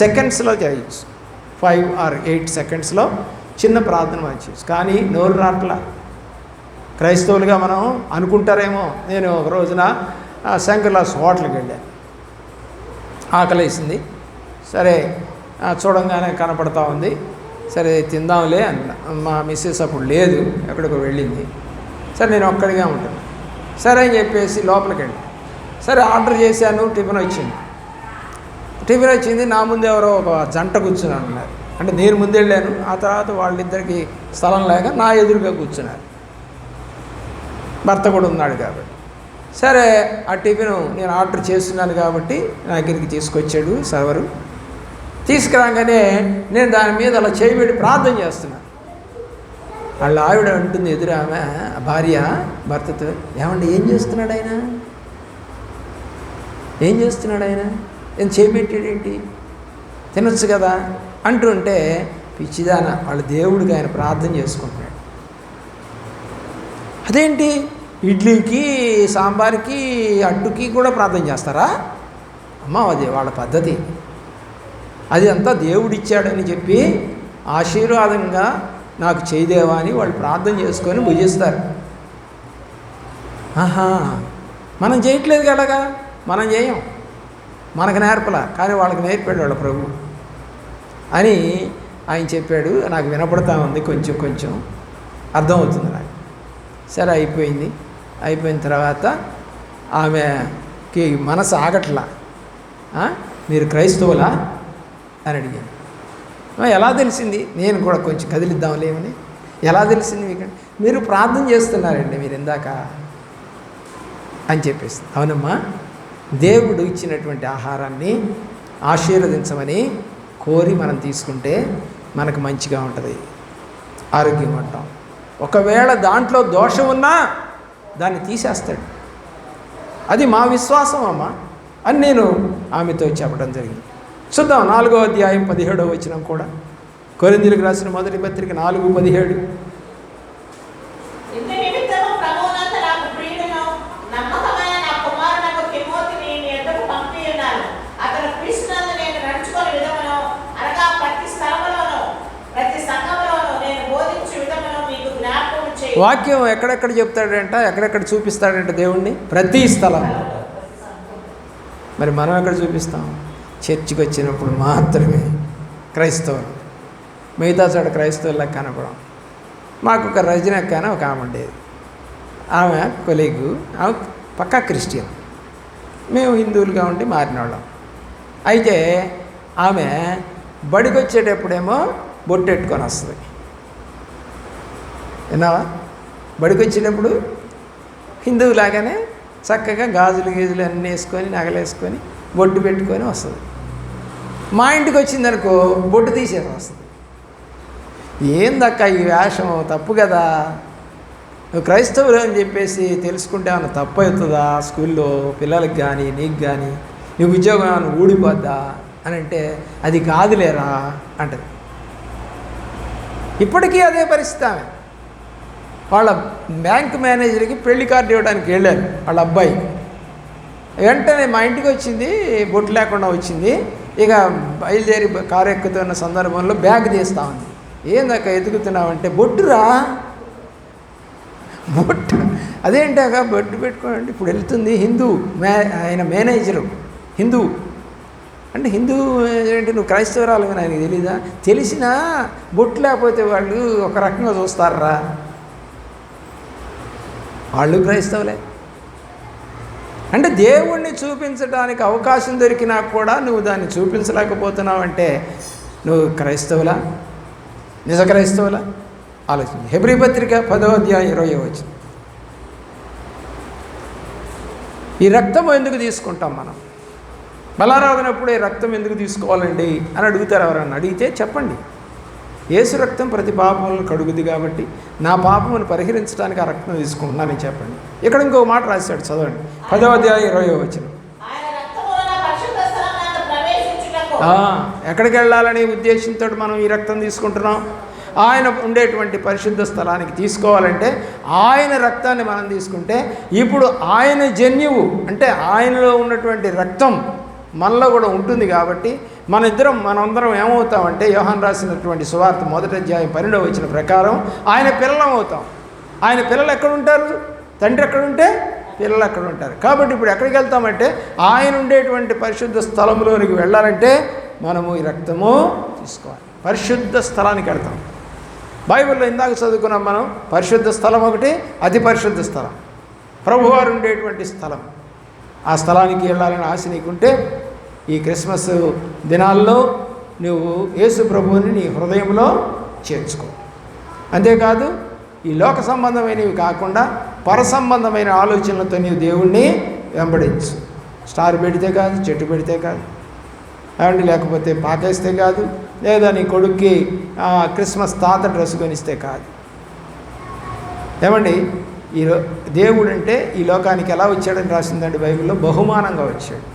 సెకండ్స్లో చేయొచ్చు, 5 or 8 సెకండ్స్లో చిన్న ప్రార్థన చేయొచ్చు. కానీ నోరు రాట్లా. క్రైస్తవులుగా మనం అనుకుంటారేమో. నేను ఒక రోజున శంకర్లాస్ హోటల్కి వెళ్ళాను, ఆకలేసింది. సరే చూడంగానే కనపడతా ఉంది, సరే తిందాంలే అన్న. మా మిస్సెస్ అప్పుడు లేదు, ఎక్కడికో వెళ్ళింది. సరే నేను ఒక్కడిగా ఉంటాను, సరే అని చెప్పేసి లోపలికి వెళ్ళి సరే ఆర్డర్ చేశాను. టిఫిన్ వచ్చింది. నా ముందు ఎవరో ఒక జంట కూర్చున్నారు అన్నారు. అంటే నేను ముందు వెళ్ళాను, ఆ తర్వాత వాళ్ళిద్దరికి స్థలం లేక నా ఎదురుగా కూర్చున్నారు. భర్త కూడా ఉన్నాడు కాబట్టి. సరే ఆ టిఫిన్ నేను ఆర్డర్ చేస్తున్నాను కాబట్టి నా దగ్గరికి తీసుకొచ్చాడు సర్వరు. తీసుకురాగానే నేను దాని మీద అలా చేయబెట్టి ప్రార్థన చేస్తున్నాను. వాళ్ళ ఆవిడ అంటుంది ఎదురు, ఆమె భార్య భర్తతో, ఏమండి ఏం చేస్తున్నాడు ఆయన? ఏం చేయబెట్టాడేంటి? తినొచ్చు కదా అంటుంటే, పిచ్చిదాన వాళ్ళ దేవుడికి ఆయన ప్రార్థన చేసుకుంటున్నాడు. అదేంటి ఇడ్లీకి, సాంబార్కి, అట్టుకి కూడా ప్రార్థన చేస్తారా? అమ్మ అది వాళ్ళ పద్ధతి, అది అంతా దేవుడిచ్చాడని చెప్పి ఆశీర్వాదంగా నాకు చేయదేవా అని వాళ్ళు ప్రార్థన చేసుకొని భుజిస్తారు. మనం చేయట్లేదు కదగా, మనం చేయం, మనకు నేర్పలా, కానీ వాళ్ళకి నేర్పాడు వాళ్ళ ప్రభు అని ఆయన చెప్పాడు. నాకు వినపడతా ఉంది, కొంచెం అర్థమవుతుంది నాకు. సరే అయిపోయిన తర్వాత ఆమెకి మనసు ఆగట్లా. మీరు క్రైస్తవులా అని అడిగాను. ఎలా తెలిసింది? నేను కూడా కొంచెం కదిలిద్దాంలేమని. ఎలా తెలిసింది మీకు? మీరు ప్రార్థన చేస్తున్నారండి మీరు ఇందాక అని చెప్పేసి. అవునమ్మా, దేవుడు ఇచ్చినటువంటి ఆహారాన్ని ఆశీర్వదించమని కోరి మనం తీసుకుంటే మనకు మంచిగా ఉంటుంది, ఆరోగ్యంగా ఉంటాం. ఒకవేళ దాంట్లో దోషం ఉన్నా దాన్ని తీసేస్తాడు. అది మా విశ్వాసం అమ్మా అని నేను ఆమెతో చెప్పడం జరిగింది. చూద్దాం 4వ అధ్యాయం 17వ వచనం కూడా, కొరింథీయులకు రాసిన మొదటి పత్రిక 4:17. వాక్యం ఎక్కడెక్కడ చెప్తాడంట, ఎక్కడెక్కడ చూపిస్తాడంట దేవుణ్ణి? ప్రతి స్థలంలో. మరి మనం ఎక్కడ చూపిస్తాం? చర్చికి వచ్చినప్పుడు మాత్రమే క్రైస్తవులు. మిగతా చోట క్రైస్తవులకు కనపడం. మాకు ఒక రజనీ అక్క అని ఒక ఆమె ఉండేది. ఆమె కొలీగు, ఆమె పక్కా క్రిస్టియన్. మేము హిందువులుగా ఉండి మారినవాళ్ళం. అయితే ఆమె బడికి వచ్చేటప్పుడేమో బొట్టెట్టుకొని వస్తుంది. విన్నావా? బడికి వచ్చేటప్పుడు హిందువులాగానే చక్కగా గాజులు గీజులు అన్నీ వేసుకొని నగలేసుకొని బొట్టు పెట్టుకొని వస్తుంది. మా ఇంటికి వచ్చిందనుకో బొట్టు తీసేసి వస్తుంది. ఏందక్క ఈ వేషం, తప్పు కదా, నువ్వు క్రైస్తవులు అని చెప్పేసి తెలుసుకుంటే ఏమన్నా తప్పు అవుతుందా? స్కూల్లో పిల్లలకి కానీ నీకు కానీ నీ ఉద్యోగం ఏమైనా ఊడిపోద్దా అని అంటే, అది కాదులేరా అంటది. ఇప్పటికీ అదే పరిస్థితి. ఆమె వాళ్ళ బ్యాంక్ మేనేజర్కి పెళ్లి కార్డు ఇవ్వడానికి వెళ్ళారు వాళ్ళ అబ్బాయి. వెంటనే మా ఇంటికి వచ్చింది, బొట్టు లేకుండా వచ్చింది. ఇక బయలుదేరి కారు ఎక్కుతున్న సందర్భంలో బ్యాగ్ తీస్తా ఉంది. ఏందాక ఎదుగుతున్నావంటే, బొట్టురా, బొట్టు అదేంటాక బొట్టు పెట్టుకోండి. ఇప్పుడు వెళ్తుంది హిందూ ఆయన మేనేజరు హిందూ అంటే, హిందూ ఏంటి నువ్వు క్రైస్తవరాలు అని ఆయనకి తెలీదా? తెలిసినా బొట్టు లేకపోతే వాళ్ళు ఒక రకంగా చూస్తారా? వాళ్ళు క్రైస్తవులే. అంటే దేవుణ్ణి చూపించడానికి అవకాశం దొరికినా కూడా నువ్వు దాన్ని చూపించలేకపోతున్నావు అంటే నువ్వు క్రైస్తవులా, నిజ క్రైస్తవులా? ఆలోచించి. హెబ్రీ పత్రిక 10వ అధ్యాయం 20వ వచనం. ఈ రక్తం ఎందుకు తీసుకుంటాం మనం? బలారాధనప్పుడు ఈ రక్తం ఎందుకు తీసుకోవాలండి అని అడుగుతారు. ఎవరన్నా అడిగితే చెప్పండి. యేసు రక్తం ప్రతి పాపములను కడుగుద్ది కాబట్టి నా పాపమును పరిహరించడానికి ఆ రక్తం తీసుకుంటున్నానని చెప్పండి. ఇక్కడ ఇంకో మాట రాశాడు, చదవండి. 10వ అధ్యాయం 20వ వచనం. ఎక్కడికి వెళ్ళాలనే ఉద్దేశంతో మనం ఈ రక్తం తీసుకుంటున్నాం? ఆయన ఉండేటువంటి పరిశుద్ధ స్థలానికి తీసుకోవాలంటే ఆయన రక్తాన్ని మనం తీసుకుంటే, ఇప్పుడు ఆయన జన్యువు అంటే ఆయనలో ఉన్నటువంటి రక్తం మనలో కూడా ఉంటుంది కాబట్టి మనందరం ఏమవుతామంటే, యోహాను రాసినటువంటి సువార్త 1వ అధ్యాయం 12వ వచనం ప్రకారం ఆయన పిల్లలం అవుతాం. ఆయన పిల్లలు ఎక్కడుంటారు? తండ్రి ఎక్కడుంటే పిల్లలు అక్కడ ఉంటారు. కాబట్టి ఇప్పుడు ఎక్కడికి వెళ్తామంటే, ఆయన ఉండేటువంటి పరిశుద్ధ స్థలంలోనికి వెళ్ళాలంటే మనము ఈ రక్తము తీసుకోవాలి. పరిశుద్ధ స్థలానికి వెళ్తాం. బైబిల్లో ఇందాక చదువుకున్నాం మనం. పరిశుద్ధ స్థలం ఒకటి, అతి పరిశుద్ధ స్థలం, ప్రభువారు ఉండేటువంటి స్థలం. ఆ స్థలానికి వెళ్ళాలని ఆశ నీకుంటే ఈ క్రిస్మస్ దినాల్లో నువ్వు యేసు ప్రభువుని నీ హృదయంలో చేర్చుకో. అంతేకాదు ఈ లోక సంబంధమైనవి కాకుండా పర సంబంధమైన ఆలోచనలతో నీవు దేవుణ్ణి వెంబడించు. స్టార్ పెడితే కాదు, చెట్టు పెడితే కాదు, ఏమండి, లేకపోతే పాకేస్తే కాదు, లేదా నీ కొడుక్కి క్రిస్మస్ తాత డ్రెస్ కొనిస్తే కాదు. ఏమండి, దేవుడు అంటే ఈ లోకానికి ఎలా వచ్చాడని రాసిందండి బైబిల్లో? బహుమానంగా వచ్చాడు.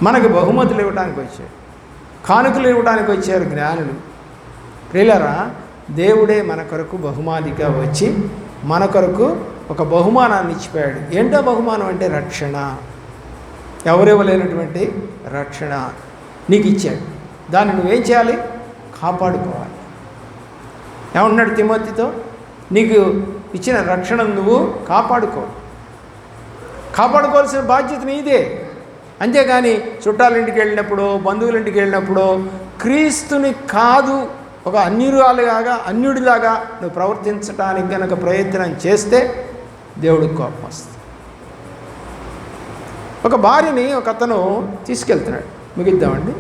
మనకు బహుమతులు ఇవ్వడానికి వచ్చాడు, కానుకలు ఇవ్వడానికి వచ్చారు జ్ఞానులు. ప్రియులారా, దేవుడే మన కొరకు బహుమానిగా వచ్చి మన కొరకు ఒక బహుమానాన్ని ఇచ్చిపోయాడు. ఏంటో బహుమానం అంటే రక్షణ. ఎవరివ్వలేనటువంటి రక్షణ నీకు ఇచ్చాడు. దాన్ని నువ్వేం చేయాలి? కాపాడుకోవాలి. ఏమంటున్నాడు తిమోతితో? నీకు ఇచ్చిన రక్షణను నువ్వు కాపాడుకోవాల్సిన బాధ్యత నీదే. అంతేగాని చుట్టాలింటికి వెళ్ళినప్పుడు, బంధువులింటికి వెళ్ళినప్పుడు క్రీస్తుని కాదు, ఒక అన్యుడిలాగా నువ్వు ప్రవర్తించడానికి కనుక ప్రయత్నం చేస్తే దేవుడికి కోపం వస్తుంది. ఒక భార్యని ఒక అతను తీసుకెళ్తున్నాడు. ముగిద్దామండి.